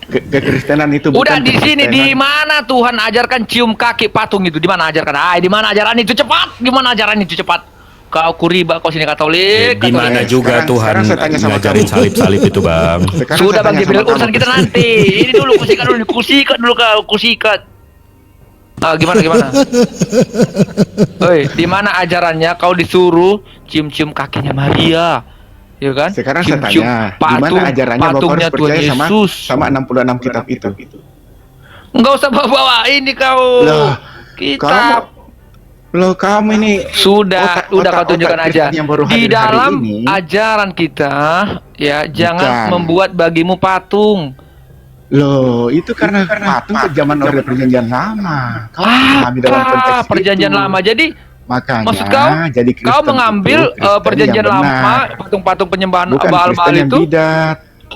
Kekristenan itu bukan. Udah di sini di mana Tuhan ajarkan cium kaki patung itu? Di mana ajarkan? Di mana ajaran itu cepat? Di mana ajaran itu cepat? Kau kuriba, kau sini Katolik. Di mana juga Tuhan ngajarin salib-salib itu, Bang. Sudah Bang Jibril, urusan kita nanti. Ini dulu kusikat dulu kau, kusikat. Gimana? Oi, di mana ajarannya kau disuruh cium-cium kakinya Maria? Ya kan? Sekarang saya tanya, di mana ajarannya Bapak harus percaya sama 66 kitab itu? Enggak usah bawa ini kau. Kitab. Kamu ini udah kau tunjukkan aja di dalam ajaran kita ya, jangan membuat bagimu patung. Itu karena patung ke zaman Orde Perjanjian Lama. Perjanjian Lama. Jadi makanya maksud kau mengambil perjanjian lama, patung-patung penyembahan Baal-Baal itu.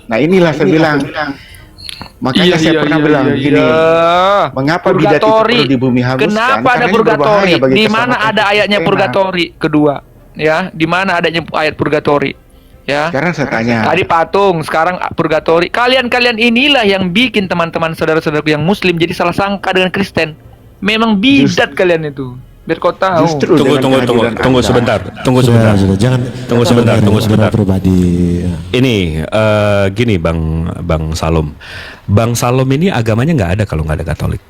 Nah, inilah saya bilang. Makanya saya pernah bilang begini, mengapa bidat itu perlu di bumi hanguskan? Kenapa ada purgatori? Di mana ada ayatnya purgatori? Kedua, ya, di mana adanya ayat purgatori? Ya. Sekarang saya tanya. Tadi patung, sekarang purgatori. Kalian inilah yang bikin teman-teman saudara-saudaraku yang Muslim jadi salah sangka dengan Kristen. Memang bidat kalian itu. Biar kau tahu. Tunggu sebentar. Tunggu sebentar. Pribadi. Ini gini Bang Salom. Bang Salom ini agamanya nggak ada kalau nggak ada Katolik.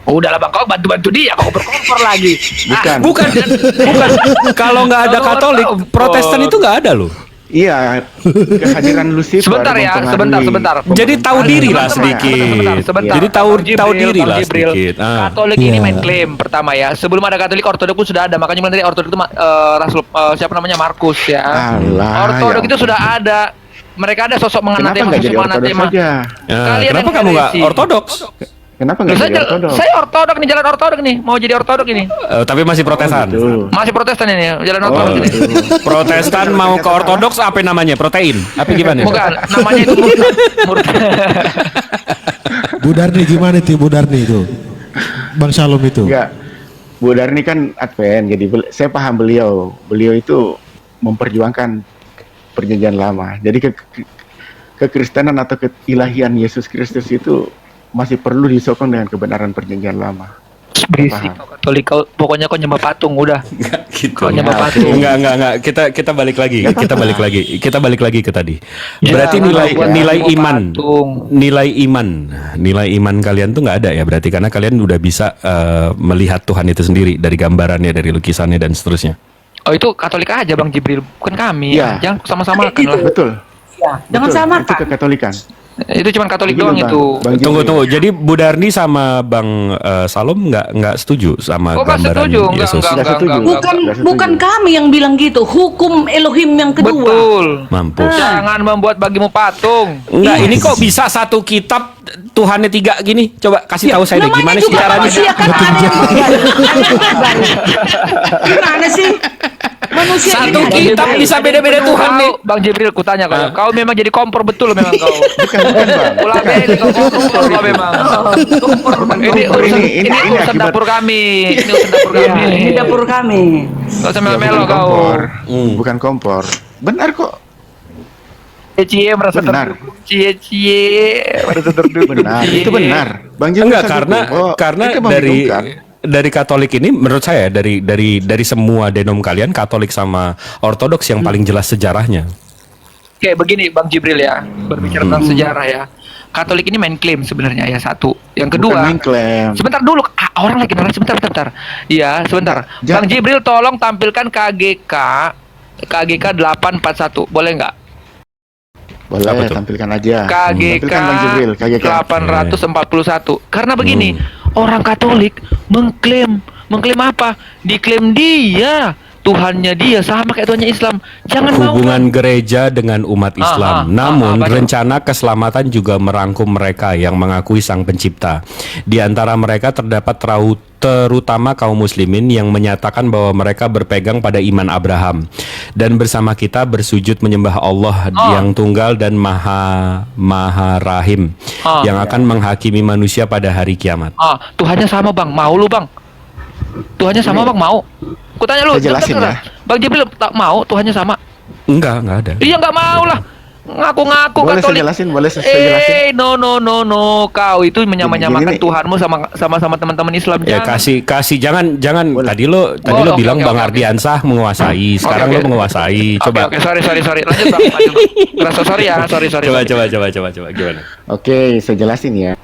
Udahlah Bang, kau bantu dia, kau berkompor lagi. Bukan. Kalau nggak ada Katolik, Protestan itu nggak ada loh. Iya, kehadiran Lucifer. Sebentar. Jadi tahu diri lah sedikit. Jadi tahu diri lah sedikit. Katolik ini main klaim pertama ya. Sebelum ada Katolik, Ortodok pun sudah ada. Makanya bilang tadi Ortodok itu Rasul siapa namanya Markus ya. Ortodok itu sudah ada. Mereka ada sosok menganatema, sosok menganatema. Kenapa kamu nggak Ortodoks? Kenapa nggak jadi ortodok? Saya ortodok nih, jalan ortodok nih, mau jadi ortodok ini. Tapi masih Protestan. Masih Protestan ini, jalan ortodok ini. Protestan mau ke ortodoks apa namanya? Protein? Apa gimana? Bukan, namanya itu murtad. Bu Darni gimana Bu Darni itu? Bang Salom itu? Enggak. Bu Darni kan Advent, jadi saya paham beliau. Beliau itu memperjuangkan perjanjian lama. Jadi kekristenan atau keilahian Yesus Kristus itu masih perlu disokong dengan kebenaran perjanjian lama. Berisik Katolik, pokoknya kau nyembah patung udah. Enggak gitu. Kau nyembah patung. Enggak. Kita balik lagi. Kita balik lagi ke tadi. Berarti nilai iman kalian tuh nggak ada ya berarti, karena kalian udah bisa melihat Tuhan itu sendiri dari gambarannya, dari lukisannya dan seterusnya. Oh, itu Katolik aja Bang Jibril, bukan kami. Ya. Jangan sama-samakan lah. Betul. Ya, jangan samakan. Itu kekatolikan. Itu cuma Katolik doang itu. Tunggu. Jadi Bu Darni sama Bang Salom nggak setuju sama gambaran Yesus. Bukan kami yang bilang gitu. Hukum Elohim yang kedua. Betul. Mampus. Jangan membuat bagimu patung. Enggak, ini kok bisa satu kitab Tuhannya 3 gini? Coba kasih tahu saya deh gimana sih caranya? Gimana sih? Manusia satu kitab bisa beda-beda Tuhan nih. Bang Jibril, kutanya kau memang jadi kompor betul memang kau. Bukan Bang. Ulah beli kau kompor kau memang. Ini urusan dapur kami. Ini dapur kami. Kau sama melo kau. Bukan kompor. Benar kok. Cie merasa terdukung. Cie merasa terdukung. Benar, itu benar. Bang Jibril enggak, karena dari Katolik ini menurut saya dari semua denom kalian, Katolik sama Ortodoks yang paling jelas sejarahnya. Kayak begini Bang Jibril ya, berbicara tentang sejarah ya. Katolik ini main klaim sebenarnya ya, satu. Yang kedua, Bukan main klaim. sebentar dulu, orang lagi narasi, sebentar. Iya, sebentar. Bang Jibril tolong tampilkan KGK 841, boleh nggak? Boleh, tampilkan aja. KGK Tampilkan Bang Jibril, KGK. 841. Karena begini, orang Katolik mengklaim apa? Diklaim dia Tuhannya dia sama kayak Tuhannya Islam. Jangan mau Hubungan gereja dengan umat Islam. Namun betul. rencana keselamatan juga merangkum mereka yang mengakui Sang Pencipta. Di antara mereka terdapat terutama kaum muslimin yang menyatakan bahwa mereka berpegang pada iman Abraham dan bersama kita bersujud menyembah Allah yang tunggal dan maha rahim yang akan menghakimi manusia pada hari kiamat. Tuhannya sama Bang, mau lu Bang? Tuhannya sama Bang, mau? Ku tanya lu, Saya jelasin ya. Bang Jibril tak mau Tuhannya sama? Enggak ada. Iya nggak mau lah. Ngaku-ngaku Boleh Katolik. saya jelasin, boleh saya jelasin. No. Kau itu menyamakan Gini. Tuhanmu sama teman-teman Islam. Ya kasih jangan tadi lo oke, bilang oke, Bang oke. Ardiansah menguasai, sekarang Oke. lo menguasai. Coba. Oke, sorry. Lanjut Bang. Rasa sorry ya, sorry. Coba gimana? Oke, saya jelasin ya.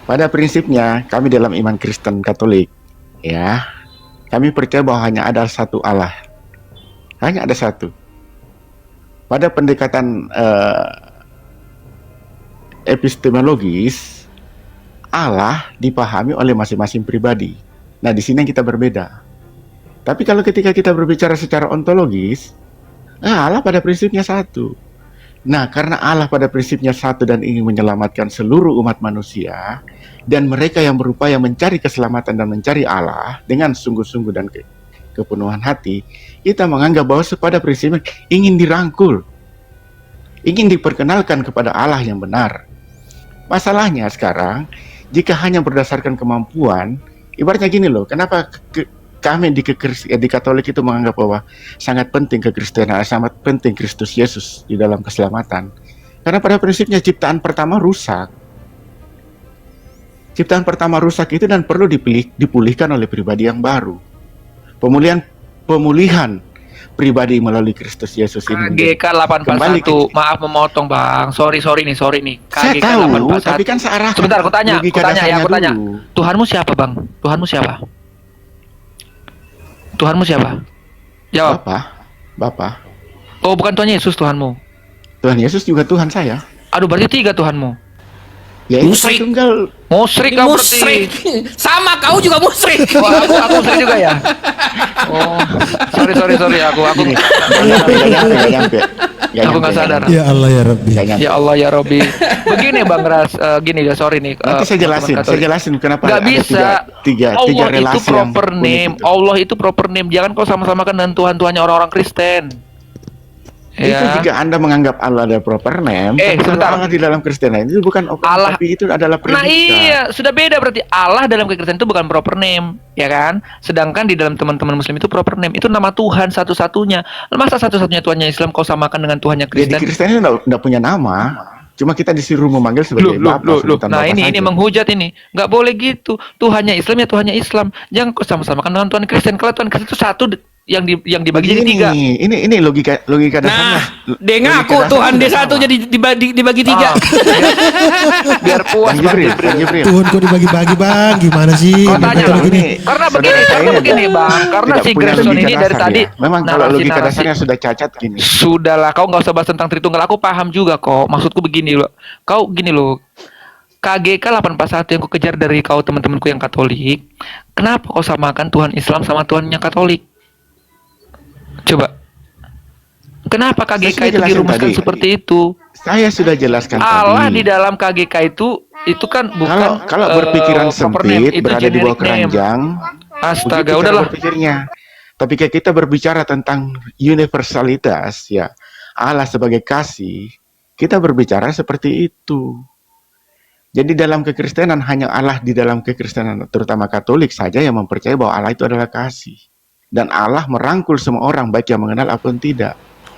Pada prinsipnya kami dalam iman Kristen Katolik, ya, kami percaya bahwa hanya ada satu Allah, hanya ada satu. Pada pendekatan epistemologis, Allah dipahami oleh masing-masing pribadi. Nah, di sini yang kita berbeda. Tapi kalau ketika kita berbicara secara ontologis, Allah pada prinsipnya satu. Nah, karena Allah pada prinsipnya satu dan ingin menyelamatkan seluruh umat manusia, dan mereka yang berupaya mencari keselamatan dan mencari Allah dengan sungguh-sungguh dan kepenuhan hati, kita menganggap bahwa pada prinsipnya ingin dirangkul, ingin diperkenalkan kepada Allah yang benar. Masalahnya sekarang, jika hanya berdasarkan kemampuan, ibaratnya gini loh, kenapa kami di Katolik itu menganggap bahwa sangat penting kekristenan, sangat penting Kristus Yesus di dalam keselamatan. Karena pada prinsipnya ciptaan pertama rusak. Ciptaan pertama rusak itu dan perlu dipulihkan oleh pribadi yang baru. Pemulihan pribadi melalui Kristus Yesus ini. KGK 841. Maaf memotong Bang. Sorry nih. Saya KGK tahu, 841. tapi kan searah. Sebentar, aku tanya. Dulu. Tuhanmu siapa Bang? Tuhanmu siapa? Tuhanmu siapa? Jawab. Bapak. Oh, bukan Tuhan Yesus Tuhanmu. Tuhan Yesus juga Tuhan saya. Aduh, berarti 3 Tuhanmu. Ya itu Musyrik. tunggal. Musyrik kau berarti. Sama kau juga musyrik. Wah, aku musyrik juga ya. Oh, sorry aku Nggak nyampe. aku nggak sadar. Ya Allah ya Rabbi. Ya Allah ya Robi. Begini Bang Ras, gini ya, sorry nih. Nanti saya jelasin kenapa Nggak ada bisa. tiga Allah itu relasi yang proper unik name. itu. Allah itu proper name. Jangan kau sama-samakan dengan Tuhan-Tuhannya orang-orang Kristen. Itu Ya. jika Anda menganggap Allah ada proper name, tapi kalau sebentar. Allah di dalam Kristen itu bukan Allah. tapi itu adalah Nah predikat. iya, sudah beda berarti Allah dalam kekristenan itu bukan proper name, ya kan? Sedangkan di dalam teman-teman Muslim itu proper name, itu nama Tuhan satu-satunya. Masa satu-satunya Tuhannya Islam kau samakan dengan Tuhannya Jadi Kristen? Kristen itu enggak punya nama, cuma kita disuruh memanggil sebagai Bapak. sebutan Nah Bapak ini saja. menghujat ini, nggak boleh gitu. Tuhannya Islam ya Tuhannya Islam, jangan kau sama-samakan dengan Tuhan Kristen. Kalau Tuhan Kristen itu satu yang dibagi jadi 3. Ini logika dasarnya. Dia ngaku Tuhan dia satu jadi dibagi 3. Biar puas Bang Bang Jibril, Jibril. Tuhan kok dibagi-bagi Bang, gimana sih? Kau tanya Betul Bang. gini. Karena Saudara begini saya Bang, karena tidak si punya Grayson logika ini dari dasar tadi ya. Memang kalau logika narasi-narasi. dasarnya sudah cacat gini. Sudahlah, kau nggak usah bahas tentang Tritunggal. Aku paham juga kok. Maksudku begini loh. Kau gini loh. KGK 841 yang ku kejar dari kau teman-temanku yang Katolik. Kenapa kau samakan Tuhan Islam sama Tuhannya Katolik? Coba. Kenapa KGK Saya sudah itu jelasin dirumuskan tadi. seperti itu? Saya sudah jelaskan Allah tadi. di dalam KGK itu kan bukan Kalau berpikiran proper name, sempit, itu berada di bawah generic name. keranjang, Astaga, begitu cara udahlah. berpikirnya. Tapi kayak kita berbicara tentang universalitas, ya Allah sebagai kasih, kita berbicara seperti itu. Jadi dalam kekristenan hanya Allah di dalam kekristenan, terutama Katolik saja yang mempercayai bahwa Allah itu adalah kasih. Dan Allah merangkul semua orang, baik yang mengenal ataupun tidak.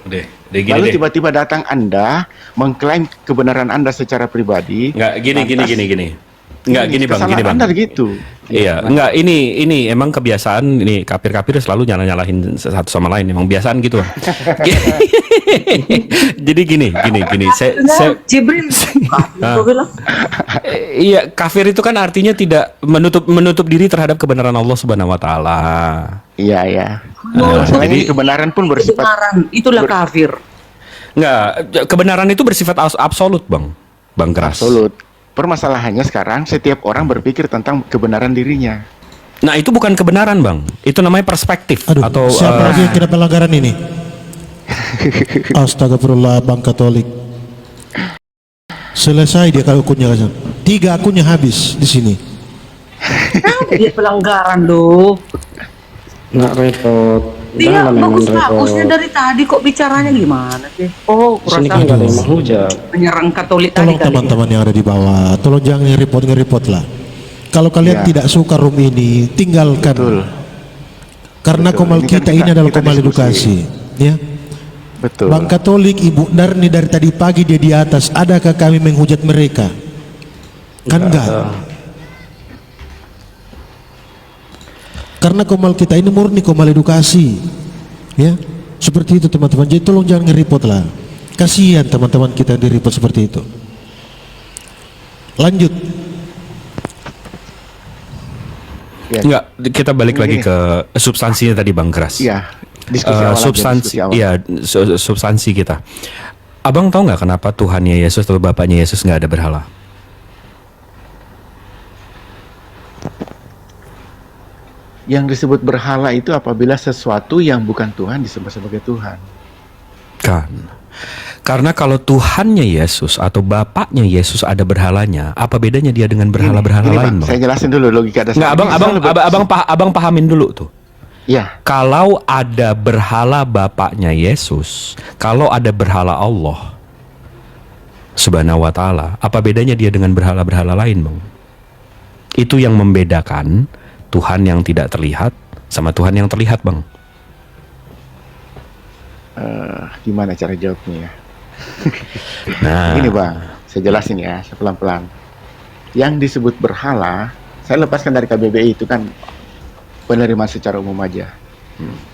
Deh Lalu tiba-tiba datang Anda mengklaim kebenaran Anda secara pribadi. Nggak, gini. Enggak gini bang, kesalahan Anda gitu. Iya, enggak ini emang kebiasaan ini kafir-kafir selalu nyalahin satu sama lain, emang biasaan gitu. Bang. Jadi gini, saya Jibril, Ah. Iya, kafir itu kan artinya tidak menutup diri terhadap kebenaran Allah Subhanahu wa taala. Iya, ya. Jadi kebenaran pun bersifat kebenaran itulah kafir. enggak, kebenaran itu bersifat absolut, Bang. Bang Keras. absolut. Permasalahannya sekarang setiap orang berpikir tentang kebenaran dirinya. Nah, itu bukan kebenaran, Bang. Itu namanya perspektif Aduh, atau siapa lagi yang kena pelanggaran ini? Astagfirullah, Bang Katolik. Selesai dia kalau akunnya kan. 3 akunnya habis di sini. Dia pelanggaran loh. Nggak repot. Dia Jangan emang bagusnya repot. dari tadi kok bicaranya gimana sih? Oh, Sini kurasa kan nggak ada yang menghujat. menyerang Katolik tadi Tolong kali. teman-teman yang ada di bawah, tolong jangan nge-report lah. Kalau kalian Ya. tidak suka room ini, tinggalkan. Betul. Karena Betul. komal Ini kan kita ini adalah kita komal diskusi. edukasi, ya. Betul. Bang Katolik, Ibu Darni dari tadi pagi dia di atas. Adakah kami menghujat mereka? Kan enggak. Karena komal kita ini murni komal edukasi, ya. Seperti itu teman-teman. Jadi tolong jangan nge-report lah. Kasihan teman-teman kita yang di-report seperti itu. Lanjut. Ya. enggak, kita balik lagi Ini. ke substansinya tadi, Bang Keras. Iya. Diskusi awal aja, Substansi, diskusi awal. iya, substansi kita. Abang tahu nggak kenapa Tuhannya Yesus atau Bapaknya Yesus nggak ada berhala? Yang disebut berhala itu apabila sesuatu yang bukan Tuhan disebut sebagai Tuhan. Kan. Karena kalau Tuhannya Yesus atau Bapaknya Yesus ada berhalanya, apa bedanya dia dengan berhala-berhala Ini, lain, Bang, Bang? saya jelasin dulu logika dasar. Nggak, abang pahamin dulu tuh. Ya, Kalau ada berhala Bapaknya Yesus, kalau ada berhala Allah Subhanahu wa taala, apa bedanya dia dengan berhala-berhala lain, Bang? Itu yang membedakan Tuhan yang tidak terlihat sama Tuhan yang terlihat, Bang. gimana cara jawabnya ya? Nah, Ini Bang, saya jelasin ya, pelan-pelan. Yang disebut berhala, saya lepaskan dari KBBI itu kan penerimaan secara umum aja.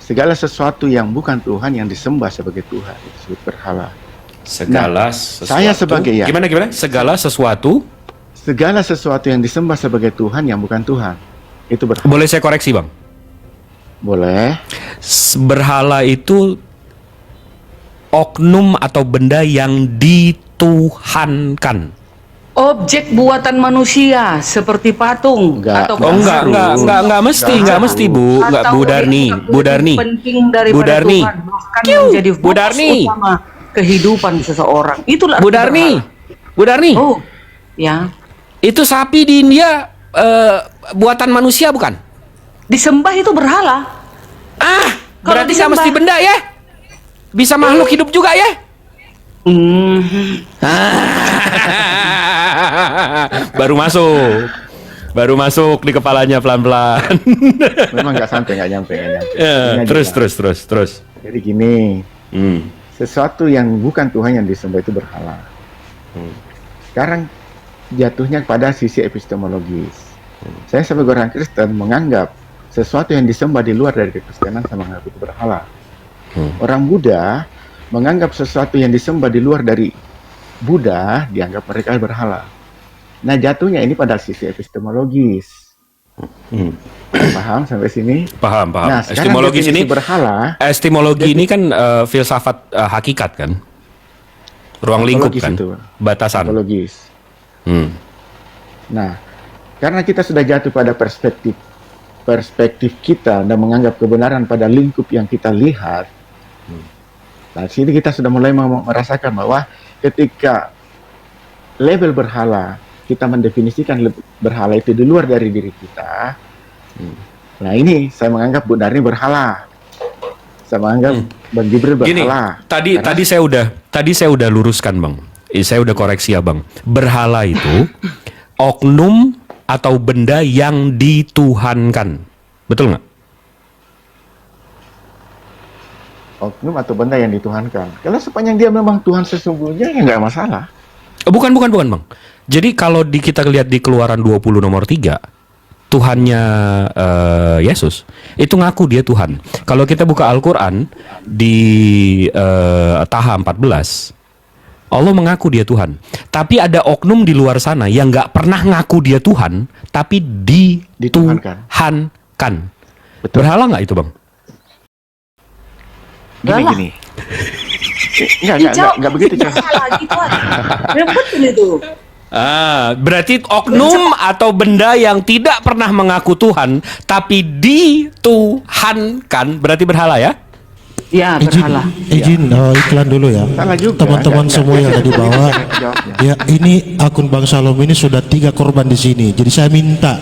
Segala sesuatu yang bukan Tuhan yang disembah sebagai Tuhan itu disebut berhala. segala saya sebagai ya. Gimana? Segala sesuatu yang disembah sebagai Tuhan yang bukan Tuhan itu berhala. boleh saya koreksi, Bang? Boleh. Berhala itu oknum atau benda yang dituhankan. Objek buatan manusia seperti patung Enggak. atau Oh, enggak mesti, Bu. Enggak, Bu Darni, Bu Darni. penting daripada Bu Darni. Tuhan, bahkan menjadi Bu fokus Darni. utama kehidupan seseorang. Itulah Bu arti Darni. berhala. Bu Darni. Oh, ya. Itu sapi di India buatan manusia bukan? Disembah itu berhala. Kalau Berarti nggak disembah. mesti benda ya? Bisa makhluk hidup juga ya? Baru masuk di kepalanya pelan-pelan. Memang nggak sampai, nggak nyampe. Ya, Ini terus aja. Jadi gini, sesuatu yang bukan Tuhan yang disembah itu berhala. Sekarang jatuhnya pada sisi epistemologis. Saya sebagai orang Kristen menganggap sesuatu yang disembah di luar dari kekristenan sama menganggap itu berhala. Orang Buddha menganggap sesuatu yang disembah di luar dari Buddha dianggap mereka berhala. Nah, jatuhnya ini pada sisi epistemologis. Paham sampai sini? Paham. Nah, sekarang Epistemologis definisi ini berhala. Epistemologi ini kan filsafat hakikat kan? Ruang lingkup Ontologis kan? itu. Batasan. Ontologis. Hmm. Nah, karena kita sudah jatuh pada perspektif kita dan menganggap kebenaran pada lingkup yang kita lihat, nah sini kita sudah mulai merasakan bahwa ketika label berhala, kita mendefinisikan berhala itu di luar dari diri kita. Nah ini saya menganggap Bu Darni berhala. Saya menganggap Bang Jibril Gini, berhala. tadi saya udah luruskan, Bang. Saya udah koreksi ya, Bang. Berhala itu oknum atau benda yang dituhankan. Betul nggak? Oknum atau benda yang dituhankan. Kalau sepanjang dia memang Tuhan sesungguhnya ya nggak masalah. Bukan Bang. Jadi kalau kita lihat di Keluaran 20 nomor 3, Tuhannya Yesus itu ngaku dia Tuhan. Kalau kita buka Al-Quran di Taha 14, Allah mengaku dia Tuhan. Tapi ada oknum di luar sana yang nggak pernah ngaku dia Tuhan, tapi dituhankan. Betul. Berhala nggak itu, Bang? Gini. Enggak begitu, Cak. Betul itu. Berarti oknum atau benda yang tidak pernah mengaku Tuhan tapi dituhankan berarti berhala ya? Ya, berhala. Izin iklan dulu ya. Salah juga. Teman-teman semua yang ada di bawah. Ya, ini akun Bang Salom ini sudah 3 korban di sini. Jadi saya minta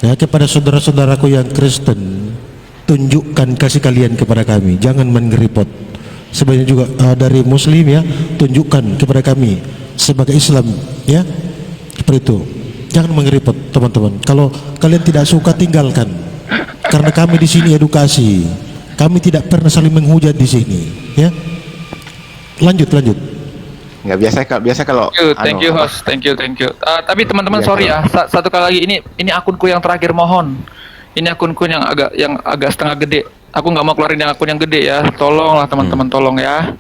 ya kepada saudara-saudaraku yang Kristen, tunjukkan kasih kalian kepada kami. Jangan mengeripot. Sebenarnya juga dari Muslim ya, tunjukkan kepada kami sebagai Islam ya, seperti itu. Jangan mengeripot teman-teman. Kalau kalian tidak suka tinggalkan. Karena kami di sini edukasi. Kami tidak pernah saling menghujat di sini ya. Lanjut. Nggak biasa kalau Thank you host, thank you. Tapi teman-teman sorry ya, satu kali lagi ini akunku yang terakhir mohon. Ini akunku yang agak setengah gede. Aku nggak mau keluarin yang akun yang gede ya. Tolonglah teman-teman, tolong ya.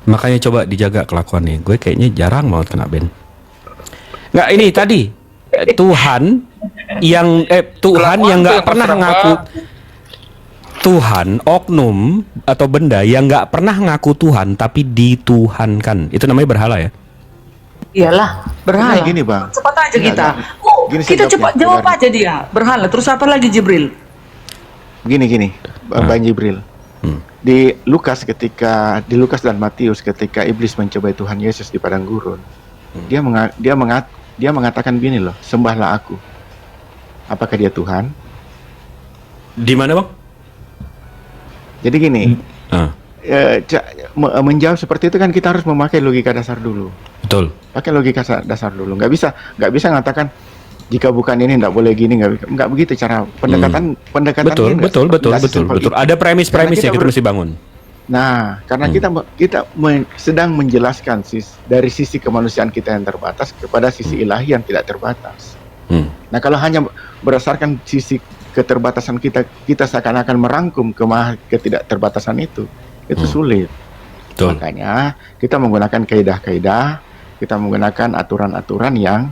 Makanya coba dijaga kelakuannya. Gue kayaknya jarang banget kena ban. Nggak, ini tadi Tuhan yang nggak pernah ngaku Tuhan, oknum atau benda yang nggak pernah ngaku Tuhan tapi dituhankan, itu namanya berhala ya? Iyalah, berhala. Gini, Bang. Cepat aja kita. Gini Kita cepat jawab aja dia. Berhala. Terus apa lagi Jibril? Gini, Bang Jibril. Di Lukas dan Matius ketika iblis mencobai Tuhan Yesus di padang gurun, dia mengatakan begini loh, sembahlah aku. Apakah dia Tuhan? Di mana, Bang? Jadi gini, menjawab seperti itu kan kita harus memakai logika dasar dulu. Betul. Pakai logika dasar dulu. Nggak bisa ngatakan jika bukan ini nggak boleh gini, nggak begitu cara pendekatan. Betul. Ada premis-premis yang kita mesti bangun. Nah, karena kita sedang menjelaskan dari sisi kemanusiaan kita yang terbatas kepada sisi ilahi yang tidak terbatas. Nah, kalau hanya berdasarkan sisi keterbatasan kita seakan-akan merangkum ketidakterbatasan itu sulit. Betul. Makanya kita menggunakan kaidah-kaidah, kita menggunakan aturan-aturan yang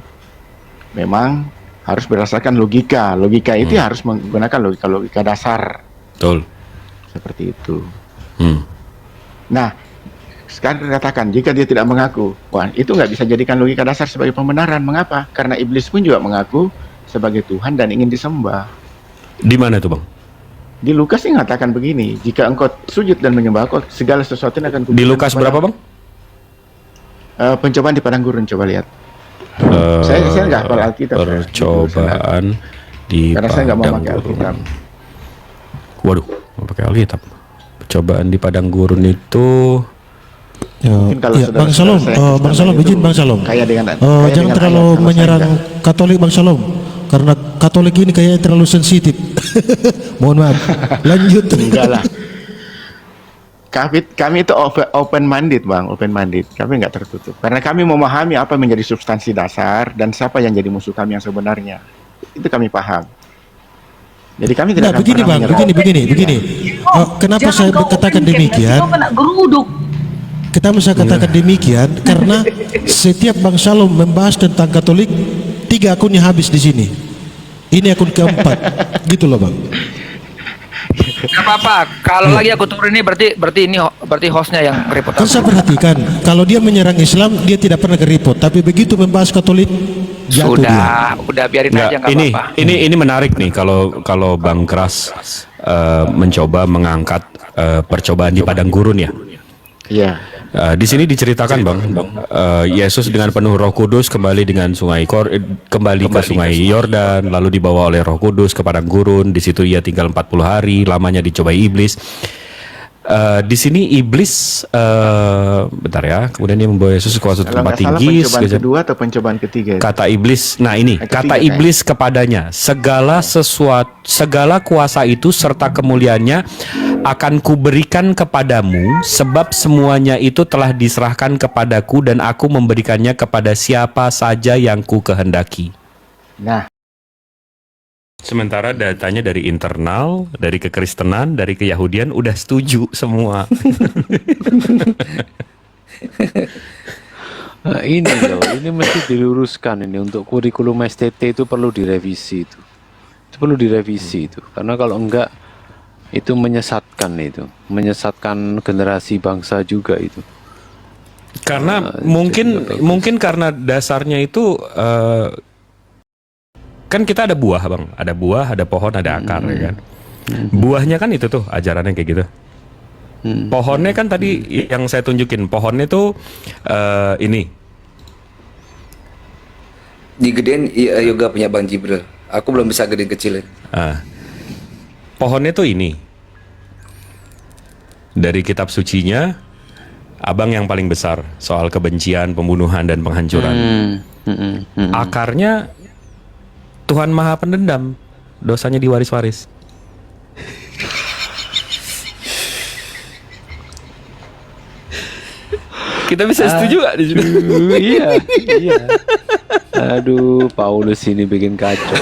memang harus berdasarkan logika. Logika itu harus menggunakan logika dasar. Betul. Seperti itu. Nah, sekarang dikatakan jika dia tidak mengaku, itu nggak bisa jadikan logika dasar sebagai pembenaran. Mengapa? Karena iblis pun juga mengaku sebagai Tuhan dan ingin disembah. Di mana tuh, Bang? Di Lukas sih mengatakan begini, jika engkau sujud dan menyembah aku, segala sesuatu akan kuberikan. Di Lukas berapa, Bang? Pencobaan di padang gurun, coba lihat. Saya nggak hafal Alkitab. Percobaan di karena saya nggak mau pakai Alkitab. Waduh, mau pakai Alkitab. Percobaan di padang gurun itu. Bang Salom, izin Bang Salom. Jangan terlalu menyerang Katolik, Bang Salom. Karena Katolik ini kayaknya terlalu sensitif. Mohon maaf. Lanjut. Enggak lah. Kami itu open minded, Bang, open minded. Kami nggak tertutup. Karena kami memahami apa menjadi substansi dasar dan siapa yang jadi musuh kami yang sebenarnya. Itu kami paham. Jadi kami tidak akan begini, Bang, begini. Kenapa saya katakan demikian? Kenapa saya katakan demikian? Karena setiap Bang Salom membahas tentang Katolik, 3 akunnya habis di sini. Ini akun keempat, gitu loh, Bang. Gak apa-apa. Kalau lagi aku turun ini berarti hostnya yang repot. Kan saya perhatikan, kalau dia menyerang Islam, dia tidak pernah keripot. Tapi begitu membahas Katolik, jatuh dia. Udah biarin aja, nggak apa-apa. Ini menarik nih kalau Bang Kras mencoba mengangkat percobaan di padang gurun ya. Iya. Di sini diceritakan, Bang, Yesus dengan penuh Roh Kudus kembali ke sungai Yordan, lalu dibawa oleh Roh Kudus ke padang gurun. Di situ ia tinggal 40 hari, lamanya dicobai iblis. Di sini iblis, bentar ya, kemudian dia membawa Yesus ke suatu tempat tinggi. Pencobaan kedua atau pencobaan ketiga? Kata iblis, kata iblis kepadanya, segala kuasa itu serta kemuliaannya akan kuberikan kepadamu, sebab semuanya itu telah diserahkan kepadaku dan aku memberikannya kepada siapa saja yang ku kehendaki. Nah, Sementara datanya dari internal, dari kekristenan, dari keyahudian udah setuju semua. Nah, ini loh, ini mesti diluruskan ini untuk kurikulum STT itu perlu direvisi itu. Itu perlu direvisi itu. Karena kalau enggak itu menyesatkan generasi bangsa juga itu. Karena mungkin karena dasarnya itu kan kita ada buah, Bang. Ada buah, ada pohon, ada akar ya kan. Buahnya kan itu tuh ajarannya kayak gitu. Pohonnya kan tadi yang saya tunjukin, pohonnya tuh ini. Digedein yoga punya Bang Jibril. Aku belum bisa gedein kecilin. Pohonnya tuh ini. Dari kitab sucinya, Abang yang paling besar soal kebencian, pembunuhan dan penghancuran. Akarnya Tuhan Maha Pendendam, dosanya diwaris-waris. Kita bisa setuju gak di sini? Iya. Aduh, Paulus ini bikin kacau.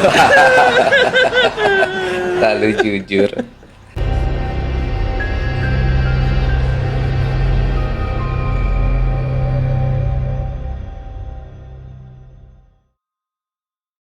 Lalu jujur.